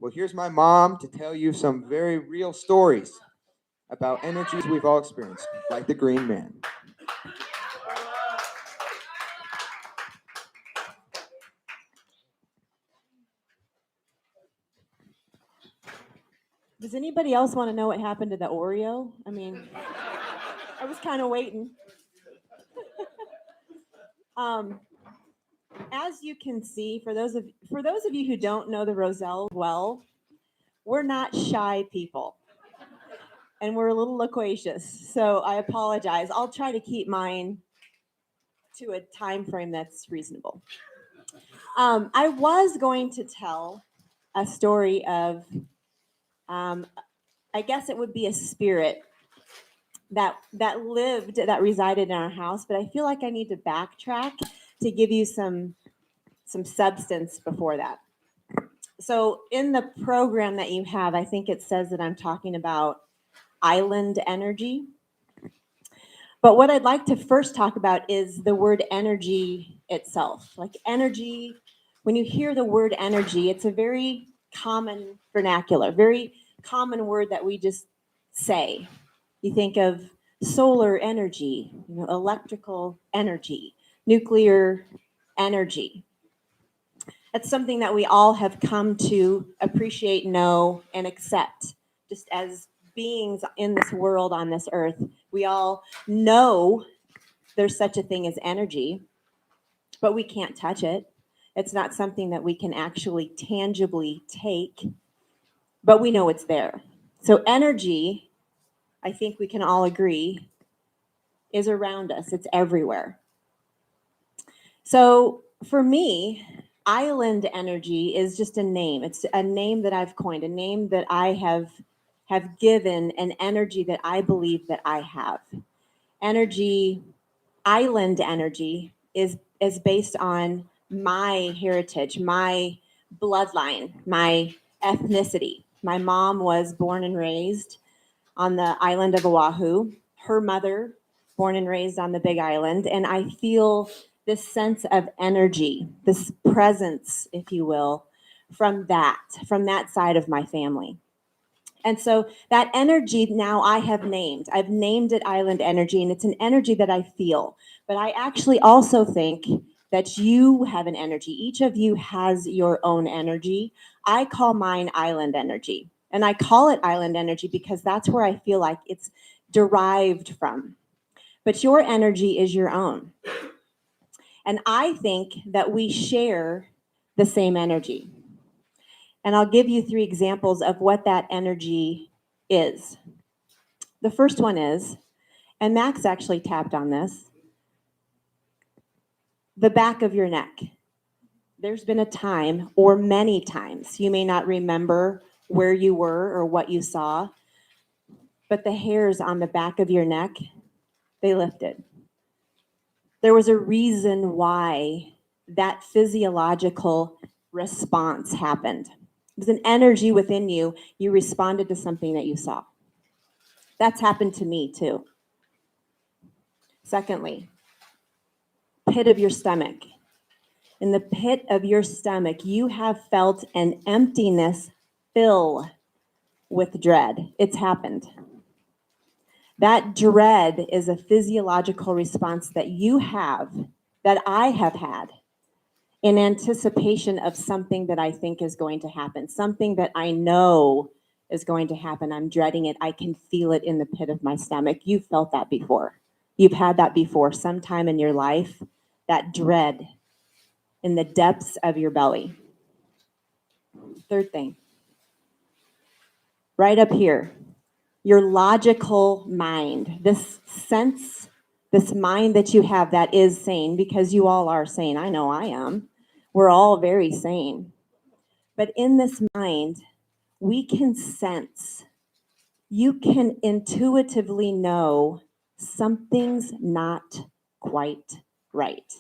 Well, here's my mom to tell you some very real stories about energies we've all experienced, like the green man. Does anybody else want to know what happened to the Oreo? I mean, I was kind of waiting. As you can see, for those of you who don't know the Roselle well, we're not shy people, and we're a little loquacious. So I apologize. I'll try to keep mine to a time frame that's reasonable. I was going to tell a story of, I guess it would be a spirit that resided in our house, but I feel like I need to backtrack to give you some substance before that. So in the program that you have, I think it says that I'm talking about island energy. But what I'd like to first talk about is the word energy itself. Like energy, when you hear the word energy, it's a very common vernacular, very common word that we just say. You think of solar energy, electrical energy, nuclear energy. That's something that we all have come to appreciate, know, and accept just as beings in this world, on this earth. We all know there's such a thing as energy, but we can't touch it. It's not something that we can actually tangibly take, but we know it's there. So energy, I think we can all agree, is around us. It's everywhere. So for me, Island energy is just a name. It's a name that I've coined, a name that I have given an energy that I believe that I have. Energy, island energy is based on my heritage, my bloodline, my ethnicity. My mom was born and raised on the island of Oahu. Her mother, born and raised on the Big Island. And I feel this sense of energy, this presence, if you will, from that side of my family. And so that energy now I have named. I've named it island energy, and it's an energy that I feel. But I actually also think that you have an energy. Each of you has your own energy. I call mine island energy. And I call it island energy because that's where I feel like it's derived from. But your energy is your own. And I think that we share the same energy. And I'll give you 3 examples of what that energy is. The first one is, and Max actually tapped on this, the back of your neck. There's been a time, or many times, you may not remember where you were or what you saw, but the hairs on the back of your neck, they lifted. There was a reason why that physiological response happened. It was an energy within you. You responded to something that you saw. That's happened to me too. Secondly, pit of your stomach. In the pit of your stomach, you have felt an emptiness fill with dread. It's happened. That dread is a physiological response that you have, that I have had, in anticipation of something that I think is going to happen, something that I know is going to happen. I'm dreading it. I can feel it in the pit of my stomach. You've felt that before. You've had that before sometime in your life, that dread in the depths of your belly. Third thing, right up here, your logical mind, this sense, this mind that you have that is sane, because you all are sane. I know I am. We're all very sane. But in this mind, we can sense, you can intuitively know something's not quite right.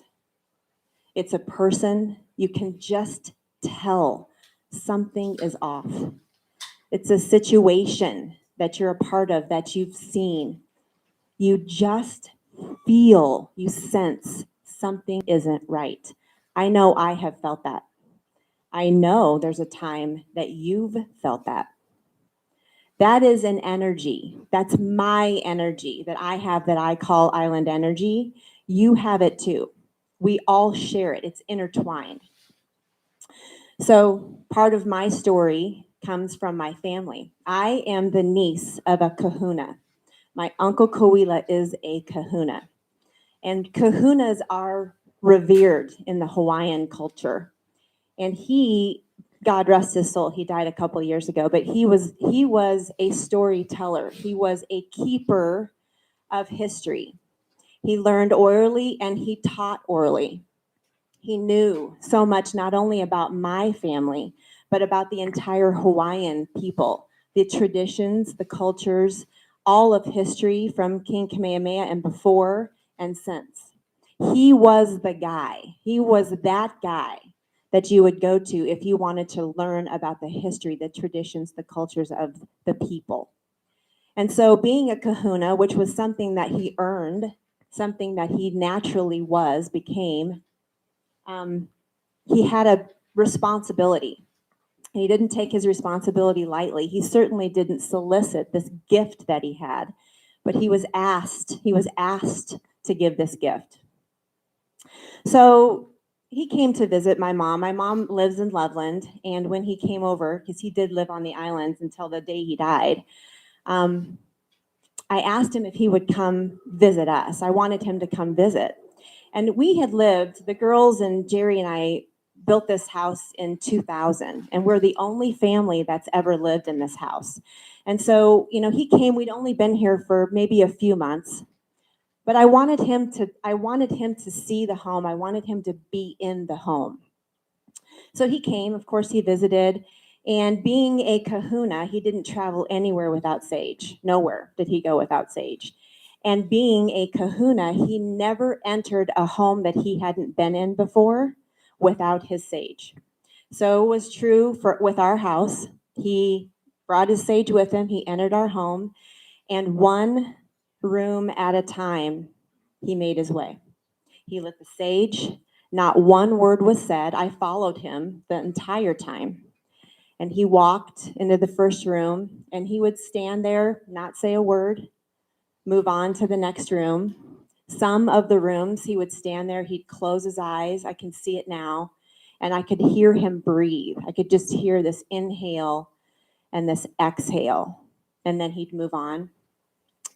It's a person, you can just tell something is off. It's a situation that you're a part of, that you've seen. You just feel, you sense something isn't right. I know I have felt that. I know there's a time that you've felt that. That is an energy. That's my energy that I have, that I call island energy. You have it too. We all share it. It's intertwined. So part of my story comes from my family. I am the niece of a kahuna. My uncle Kawila is a kahuna. And kahunas are revered in the Hawaiian culture. And he, God rest his soul, he died a couple of years ago, but he was a storyteller. He was a keeper of history. He learned orally and he taught orally. He knew so much, not only about my family, but about the entire Hawaiian people, the traditions, the cultures, all of history from King Kamehameha and before and since. He was the guy. He was that guy that you would go to if you wanted to learn about the history, the traditions, the cultures of the people. And so being a kahuna, which was something that he earned, something that he naturally became, he had a responsibility. And he didn't take his responsibility lightly. He certainly didn't solicit this gift that he had, but he was asked to give this gift. So he came to visit my mom. My mom lives in Loveland, and when he came over, because he did live on the islands until the day he died, I asked him if he would come visit us. I wanted him to come visit. And we had lived, the girls and Jerry and I built this house in 2000, and we're the only family that's ever lived in this house. And so, he came, we'd only been here for maybe a few months, but I wanted him to see the home. I wanted him to be in the home. So he came, of course, he visited. And being a kahuna, he didn't travel anywhere without sage. Nowhere did he go without sage. And being a kahuna, he never entered a home that he hadn't been in before without his sage. So it was true with our house. He brought his sage with him. He entered our home, and one room at a time, he made his way. He lit the sage. Not one word was said. I followed him the entire time. And he walked into the first room, and he would stand there, not say a word, move on to the next room. Some of the rooms, he would stand there, he'd close his eyes. I can see it now. And I could hear him breathe. I could just hear this inhale and this exhale. And then he'd move on.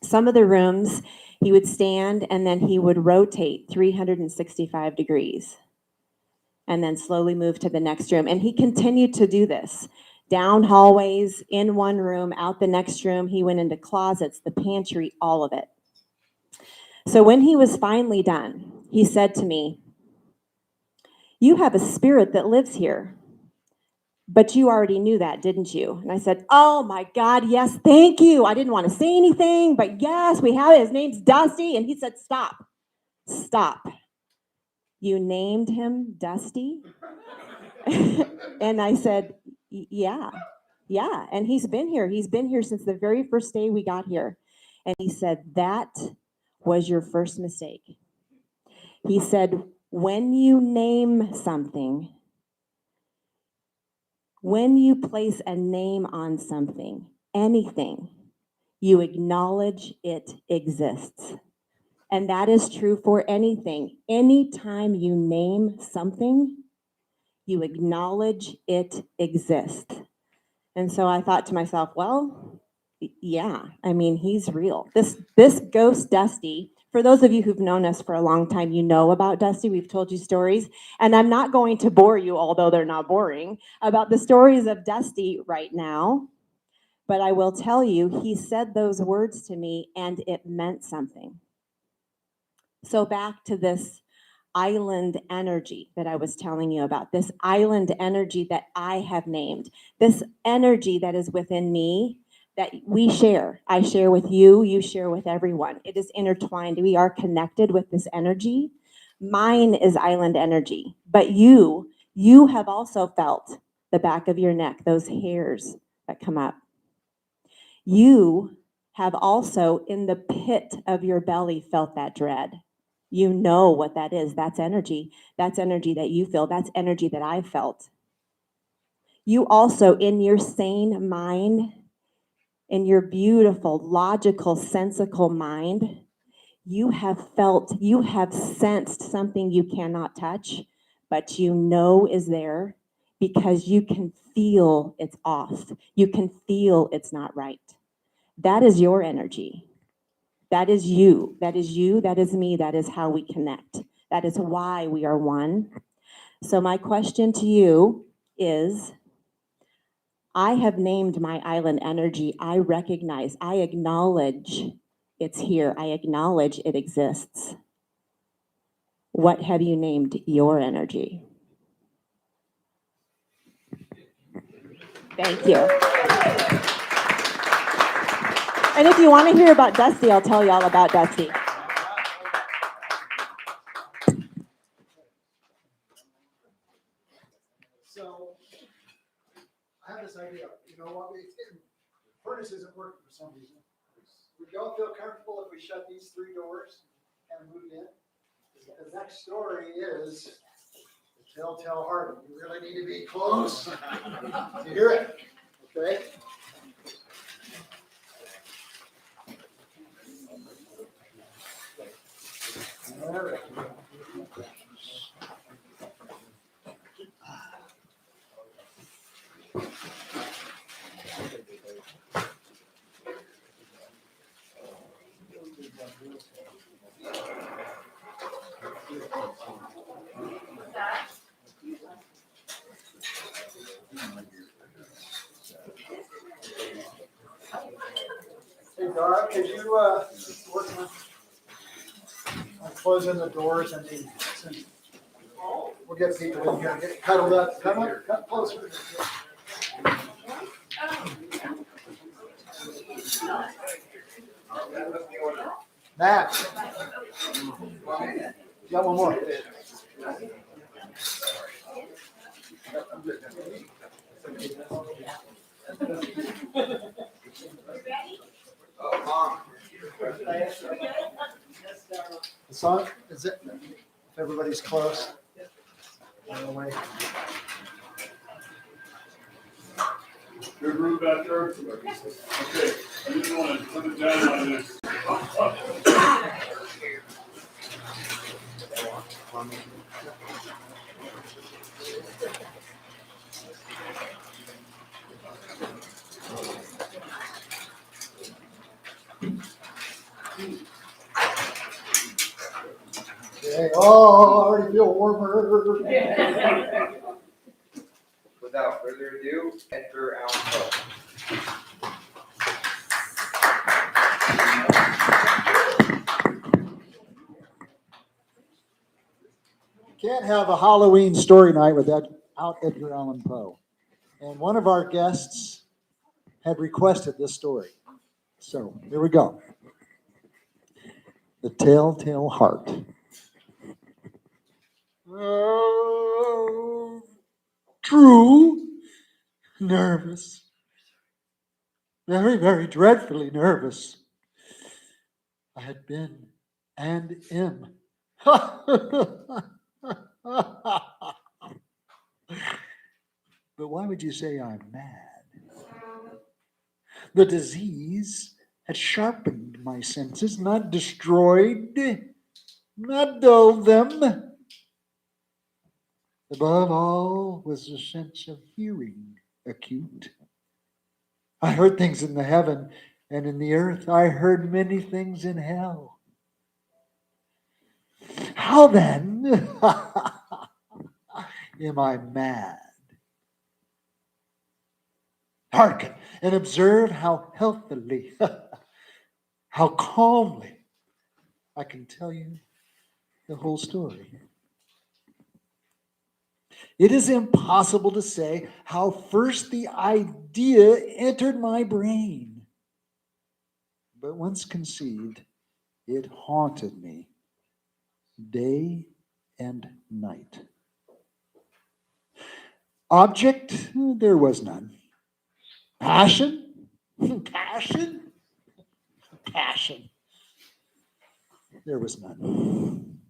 Some of the rooms, he would stand and then he would rotate 365 degrees and then slowly move to the next room. And he continued to do this. Down hallways, in one room, out the next room. He went into closets, the pantry, all of it. So when he was finally done, he said to me, "You have a spirit that lives here. But you already knew that, didn't you?" And I said, "Oh my God, yes, thank you. I didn't want to say anything, but yes, we have it. His name's Dusty." And he said, "Stop, stop. You named him Dusty?" And I said, "Yeah, yeah. And he's been here. He's been here since the very first day we got here." And he said, "That was your first mistake." He said, "When you name something, when you place a name on something, anything, you acknowledge it exists." And that is true for anything. Anytime you name something, you acknowledge it exists. And so I thought to myself, well, yeah, I mean, he's real. This ghost Dusty, for those of you who've known us for a long time, you know about Dusty. We've told you stories. And I'm not going to bore you, although they're not boring, about the stories of Dusty right now. But I will tell you, he said those words to me and it meant something. So back to this island energy that I was telling you about, this island energy that I have named, this energy that is within me that we share. I share with you, you share with everyone. It is intertwined. We are connected with this energy. Mine is island energy, but you have also felt the back of your neck, those hairs that come up. You have also in the pit of your belly felt that dread. You know what that is. That's energy. That's energy that you feel. That's energy that I felt. You also, in your sane mind, in your beautiful, logical, sensical mind, you have felt, you have sensed something you cannot touch, but you know is there because you can feel it's off. You can feel it's not right. That is your energy. That is you. That is you. That is me. That is how we connect. That is why we are one. So my question to you is, I have named my island energy. I recognize, I acknowledge it's here. I acknowledge it exists. What have you named your energy? Thank you. And if you want to hear about Dusty, I'll tell you all about Dusty. So I have this idea, you know what, furnace isn't working for some reason. We don't feel comfortable if we shut these three doors and move in. The next story is the Telltale Heart. You really need to be close to hear it, okay? All right. Hey, Dara, could you work on closing the doors and the We'll get people in here, get cuddled up, come closer. Matt. Got one more. The song, is it? If everybody's close. Away. Good room back there? Okay, I just want to put it down on this. Okay. Oh, I already feel warmer. Without further ado, Edgar Allan Poe. Can't have a Halloween story night without Edgar Allan Poe. And one of our guests had requested this story. So here we go. The Telltale Heart. Oh, true. Nervous. Very, very dreadfully nervous. I had been and am. But why would you say I'm mad? The disease had sharpened my senses, not destroyed, not dulled them. Above all was the sense of hearing acute. I heard things in the heaven and in the earth. I heard many things in hell. How then am I mad? Hearken and observe how healthily, how calmly I can tell you the whole story. It is impossible to say how first the idea entered my brain. But once conceived, it haunted me day and night. Object, there was none. Passion? Passion? Passion. There was none.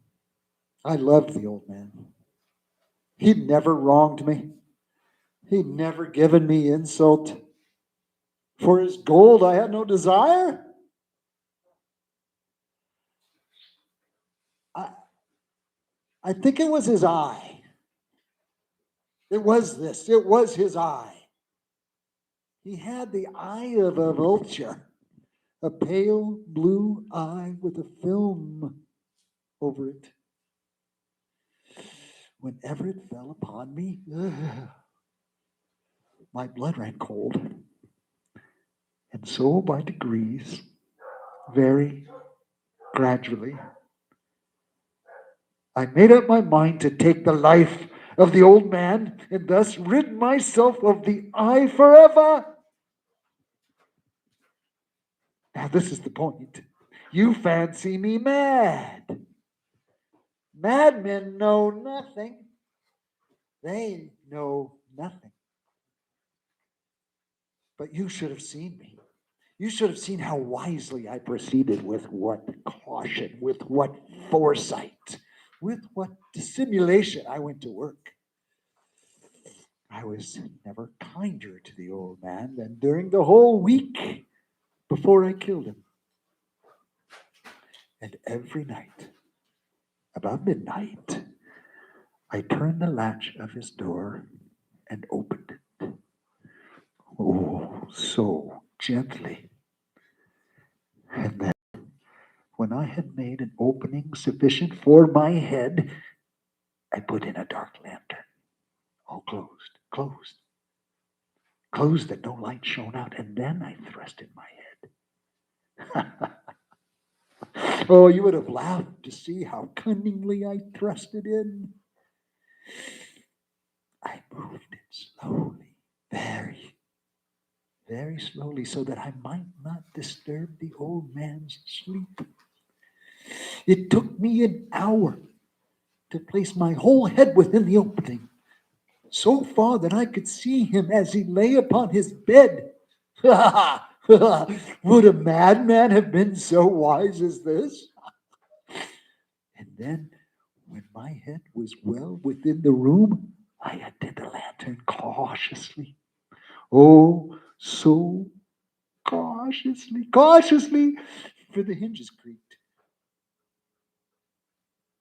I loved the old man. He'd never wronged me. He'd never given me insult. For his gold, I had no desire. I think it was his eye. It was this. It was his eye. He had the eye of a vulture, a pale blue eye with a film over it. Whenever it fell upon me, my blood ran cold. And so by degrees, very gradually, I made up my mind to take the life of the old man and thus rid myself of the eye forever. Now, this is the point. You fancy me mad. Madmen know nothing. They know nothing. But you should have seen me. You should have seen how wisely I proceeded, with what caution, with what foresight, with what dissimulation I went to work. I was never kinder to the old man than during the whole week before I killed him. And every night, about midnight, I turned the latch of his door and opened it. Oh, so gently. And then, when I had made an opening sufficient for my head, I put in a dark lantern, all closed that no light shone out, and then I thrust in my head. Oh, you would have laughed to see how cunningly I thrust it in. I moved it slowly, very, very slowly, so that I might not disturb the old man's sleep. It took me an hour to place my whole head within the opening, so far that I could see him as he lay upon his bed. Would a madman have been so wise as this? And then, when my head was well within the room, I undid the lantern cautiously. Oh, so cautiously, for the hinges creaked.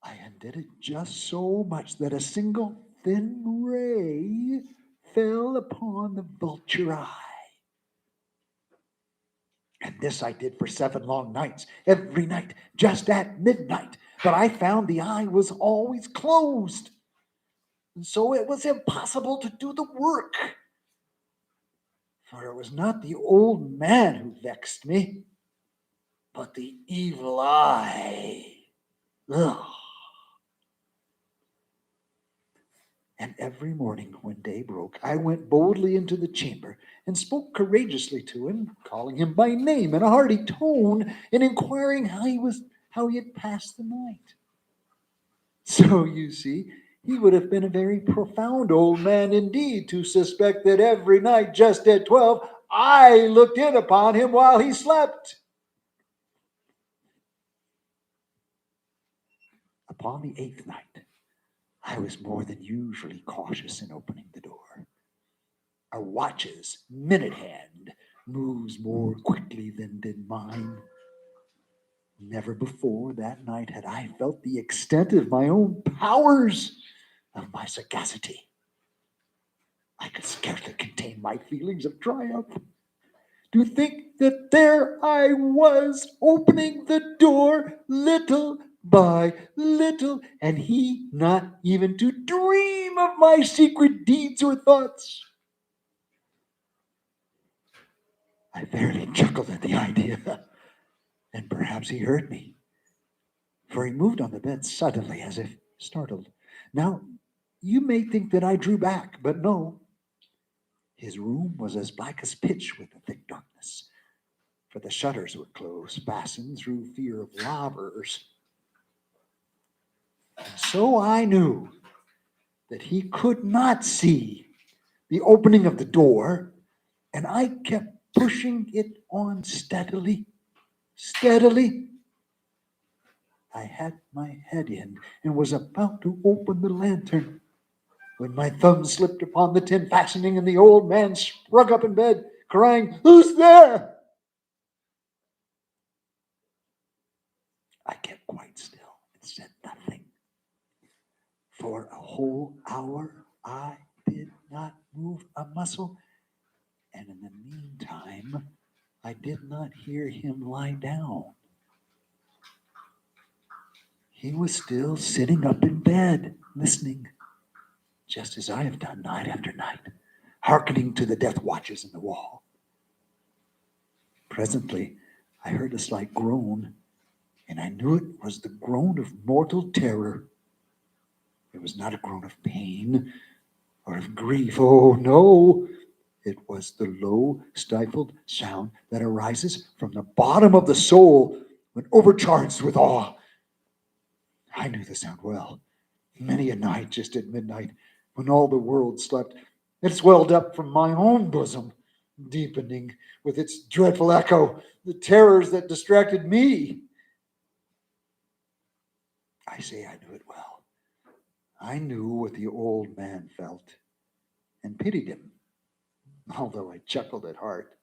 I undid it just so much that a single thin ray fell upon the vulture eye. And this I did for 7 long nights, every night, just at midnight. But I found the eye was always closed. And so it was impossible to do the work. For it was not the old man who vexed me, but the evil eye. Ugh. And every morning when day broke, I went boldly into the chamber and spoke courageously to him, calling him by name in a hearty tone and inquiring how he had passed the night. So you see, he would have been a very profound old man indeed to suspect that every night just at 12 I looked in upon him while he slept. Upon the 8th night, I was more than usually cautious in opening the door. Our watch's minute hand moves more quickly than did mine. Never before that night had I felt the extent of my own powers, of my sagacity. I could scarcely contain my feelings of triumph. To think that there I was, opening the door little by little, and he not even to dream of my secret deeds or thoughts. I fairly chuckled at the idea, and perhaps he heard me, for he moved on the bed suddenly as if startled. Now, you may think that I drew back, but no. His room was as black as pitch with the thick darkness, for the shutters were closed, fastened through fear of robbers. And so I knew that he could not see the opening of the door, and I kept pushing it on steadily. I had my head in and was about to open the lantern when my thumb slipped upon the tin fastening and the old man sprung up in bed, crying, "Who's there?" I kept quite still and said nothing. For a whole hour I did not move a muscle, and in the meantime I did not hear him lie down. He was still sitting up in bed, listening, just as I have done night after night, hearkening to the death watches in the wall. Presently, I heard a slight groan, and I knew it was the groan of mortal terror. It was not a groan of pain or of grief. Oh, no. It was the low, stifled sound that arises from the bottom of the soul when overcharged with awe. I knew the sound well. Many a night, just at midnight, when all the world slept, it swelled up from my own bosom, deepening with its dreadful echo the terrors that distracted me. I say I knew it well. I knew what the old man felt and pitied him, although I chuckled at heart.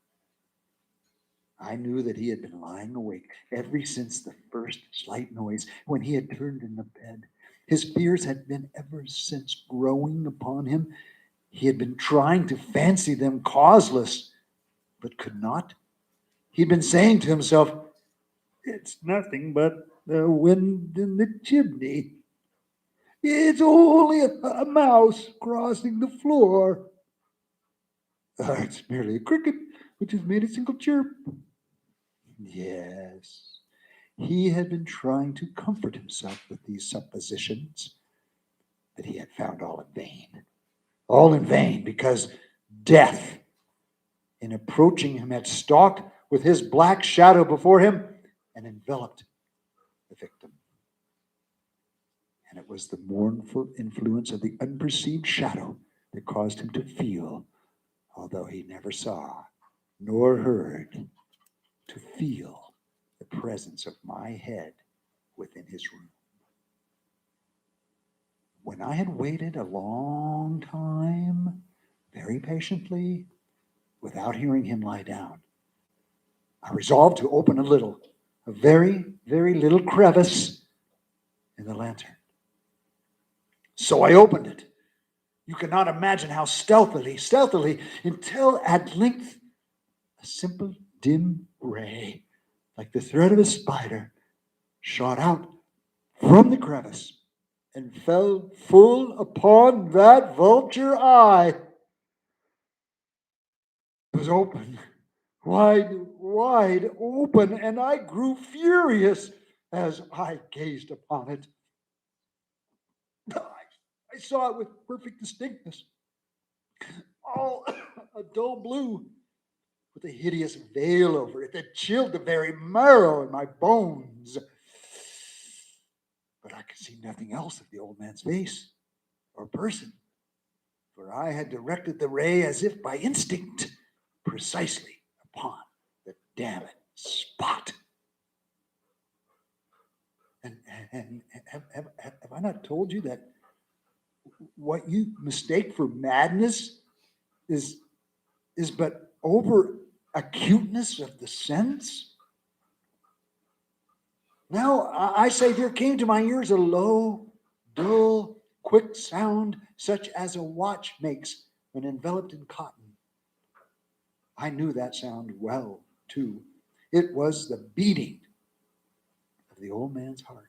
I knew that he had been lying awake ever since the first slight noise when he had turned in the bed. His fears had been ever since growing upon him. He had been trying to fancy them causeless, but could not. He'd been saying to himself, "It's nothing but the wind in the chimney. It's only a mouse crossing the floor. It's merely a cricket which has made a single chirp." Yes, he had been trying to comfort himself with these suppositions, But he had found all in vain. All in vain, because death, in approaching him, had stalked with his black shadow before him and enveloped the victim. And it was the mournful influence of the unperceived shadow that caused him to feel, although he never saw nor heard, to feel the presence of my head within his room. When I had waited a long time, very patiently, without hearing him lie down, I resolved to open a very, very little crevice in the lantern. So I opened it. You cannot imagine how stealthily, until at length a simple dim ray, like the thread of a spider, shot out from the crevice and fell full upon that vulture eye. It was open, wide open, and I grew furious as I gazed upon it. I saw it with perfect distinctness, all a dull blue, with a hideous veil over it that chilled the very marrow in my bones. But I could see nothing else of the old man's face or person, for I had directed the ray as if by instinct, precisely upon the damned spot. And have I not told you that what you mistake for madness is but over acuteness of the sense? Now I say there came to my ears a low, dull, quick sound, such as a watch makes when enveloped in cotton. I knew that sound well, too. It was the beating of the old man's heart.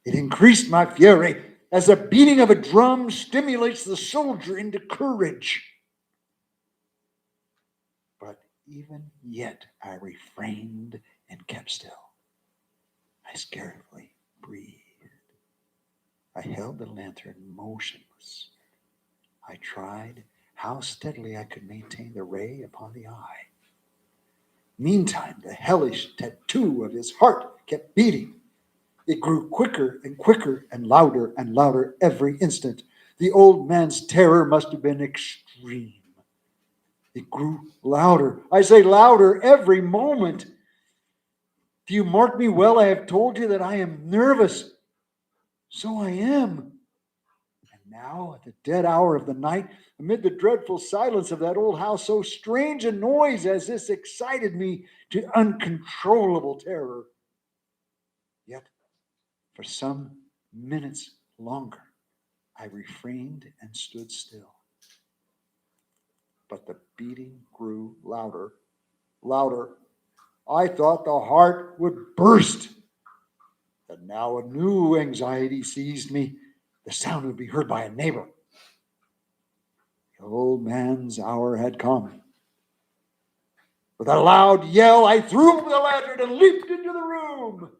It increased my fury as the beating of a drum stimulates the soldier into courage. But even yet I refrained and kept still. I scarcely breathed. I held the lantern motionless. I tried how steadily I could maintain the ray upon the eye. Meantime, the hellish tattoo of his heart kept beating. It grew quicker and quicker and louder every instant. The old man's terror must have been extreme. It grew louder. I say louder every moment. Do you mark me well? I have told you that I am nervous. So I am. And now, at the dead hour of the night, amid the dreadful silence of that old house, so strange a noise as this excited me to uncontrollable terror. Yet, for some minutes longer, I refrained and stood still. But the beating grew louder. I thought the heart would burst. And now a new anxiety seized me. The sound would be heard by a neighbor. The old man's hour had come. With a loud yell, I threw open the lantern and leaped into the room.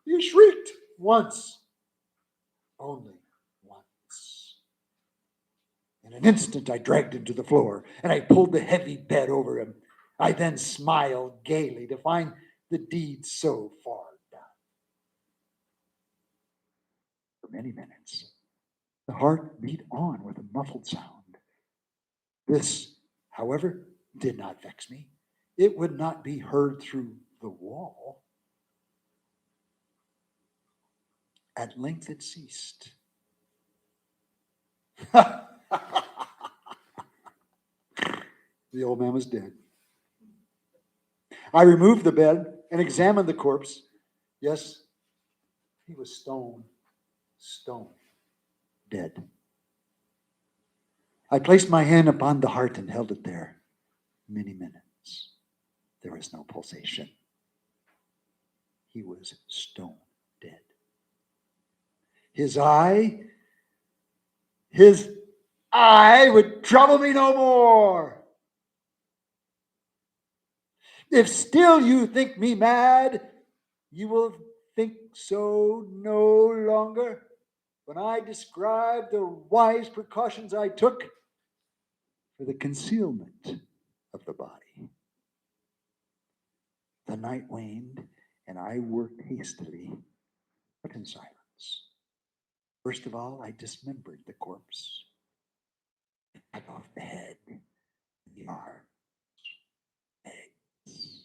He shrieked once, only once. In an instant, I dragged him to the floor, and I pulled the heavy bed over him. I then smiled gaily to find the deed so far done. For many minutes, the heart beat on with a muffled sound. This, however, did not vex me. It would not be heard through the wall. At length it ceased. The old man was dead. I removed the bed and examined the corpse. Yes, he was stone dead. I placed my hand upon the heart and held it there many minutes. There was no pulsation. He was stone dead. His eye would trouble me no more. If still you think me mad, you will think so no longer. when I described the wise precautions I took for the concealment of the body. The night waned, and I worked hastily, but in silence. First of all, I dismembered the corpse. I cut off the head, the arms, legs.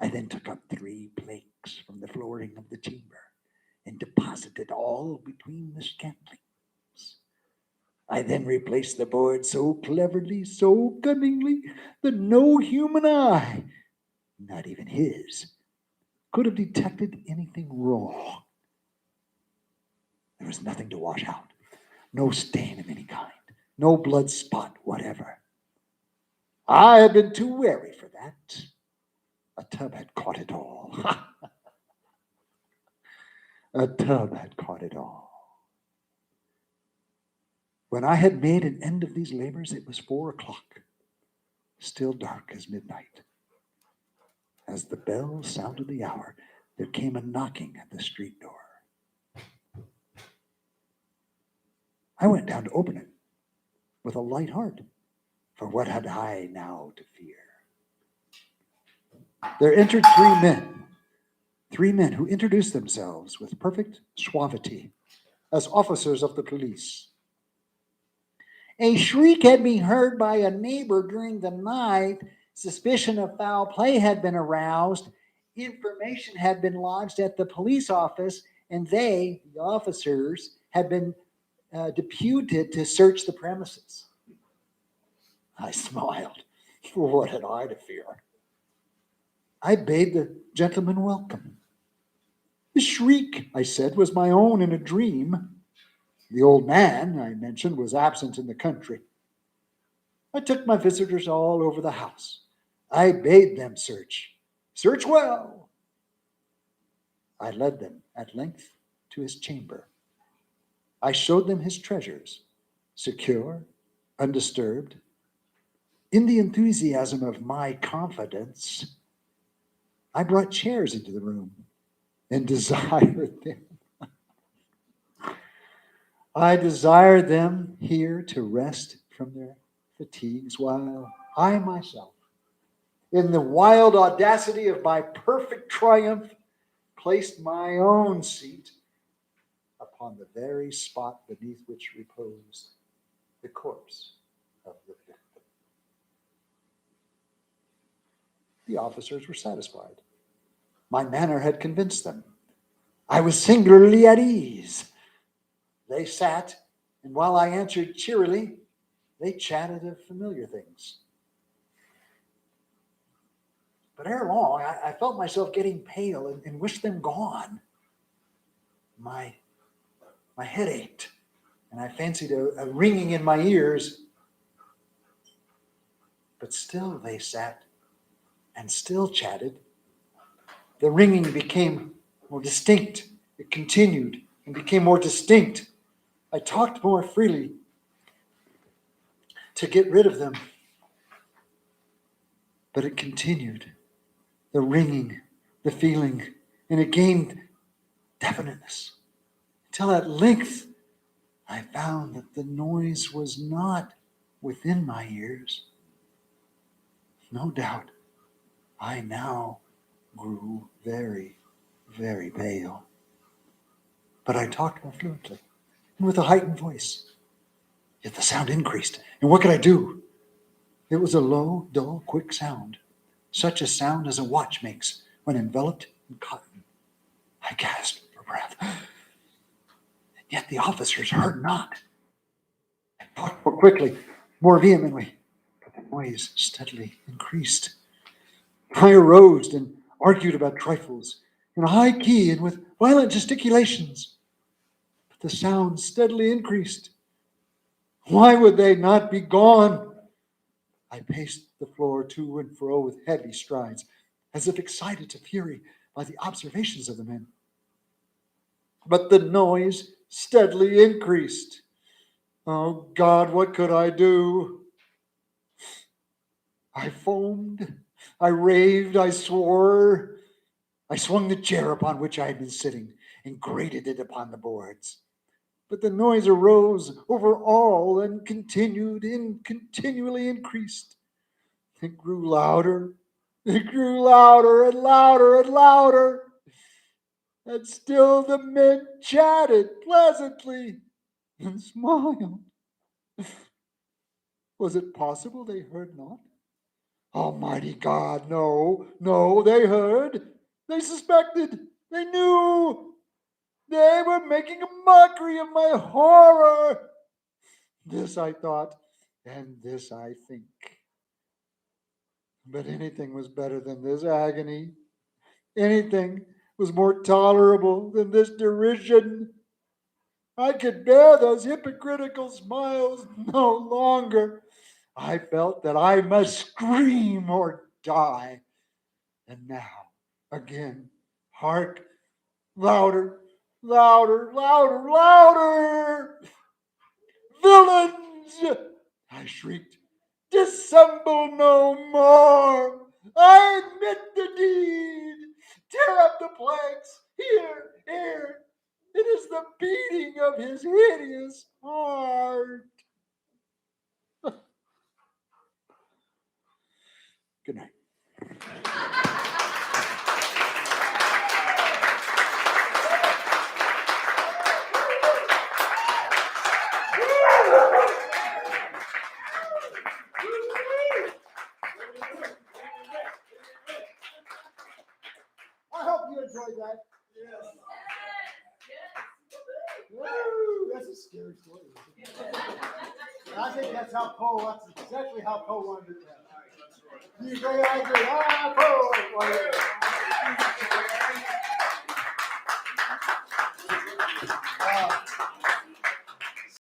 I then took up 3 planks from the flooring of the chamber and deposited all between the scantlings. I then replaced the board so cleverly, so cunningly, that no human eye, not even his, could have detected anything wrong. There was nothing to wash out, no stain of any kind, no blood spot whatever. I had been too wary for that. A tub had caught it all. A tub had caught it all. When I had made an end of these labors, it was 4 o'clock, still dark as midnight. As the bell sounded the hour, there came a knocking at the street door. I went down to open it with a light heart, for what had I now to fear? There entered 3 men who introduced themselves with perfect suavity as officers of the police. A shriek had been heard by a neighbor during the night. Suspicion of foul play had been aroused. Information had been lodged at the police office, and they, the officers, had been deputed to search the premises. I smiled. What had I to fear? I bade the gentleman welcome. The shriek, I said, was my own in a dream. The old man, I mentioned, was absent in the country. I took my visitors all over the house. I bade them search. Search well. I led them at length to his chamber. I showed them his treasures, secure, undisturbed. In the enthusiasm of my confidence, I brought chairs into the room and desired them. I desired them here to rest from their fatigues while I myself, in the wild audacity of my perfect triumph, placed my own seat upon the very spot beneath which reposed the corpse of the victim. The officers were satisfied. My manner had convinced them. I was singularly at ease. They sat, and while I answered cheerily, they chatted of familiar things. But ere long, I felt myself getting pale and wished them gone. My head ached, and I fancied a ringing in my ears. But still they sat and still chatted. The ringing became more distinct. It continued and became more distinct. I talked more freely to get rid of them. But it continued. The ringing, the feeling, and it gained definiteness. Until at length I found that the noise was not within my ears. No doubt, I now grew very, very pale. But I talked more fluently and with a heightened voice. Yet the sound increased, and what could I do? It was a low, dull, quick sound, such a sound as a watch makes when enveloped in cotton. I gasped for breath, and yet the officers heard not. I talked more quickly, more vehemently, but the noise steadily increased. I arose and argued about trifles in a high key and with violent gesticulations, but the sound steadily increased. Why would they not be gone? I paced the floor to and fro with heavy strides, as if excited to fury by the observations of the men. But the noise steadily increased. Oh God, what could I do? I foamed, I raved, I swore. I swung the chair upon which I had been sitting and grated it upon the boards. But the noise arose over all and continually increased. It grew louder. It grew louder and louder and louder. And still the men chatted pleasantly and smiled. Was it possible they heard not? Almighty God, no, no, they heard. They suspected. They knew. They were making a mockery of my horror. This I thought, and this I think. But anything was better than this agony. Anything was more tolerable than this derision. I could bear those hypocritical smiles no longer. I felt that I must scream or die. And now, again, hark, louder, louder, louder, louder! Villains! I shrieked. Dissemble no more! I admit the deed! Tear up the planks! Here, here! It is the beating of his hideous heart! Good night. I hope you enjoyed that. Woo, that's a scary story. I think that's exactly how Poe wanted it to happen. You agree? I agree. Ah, Poe wanted it.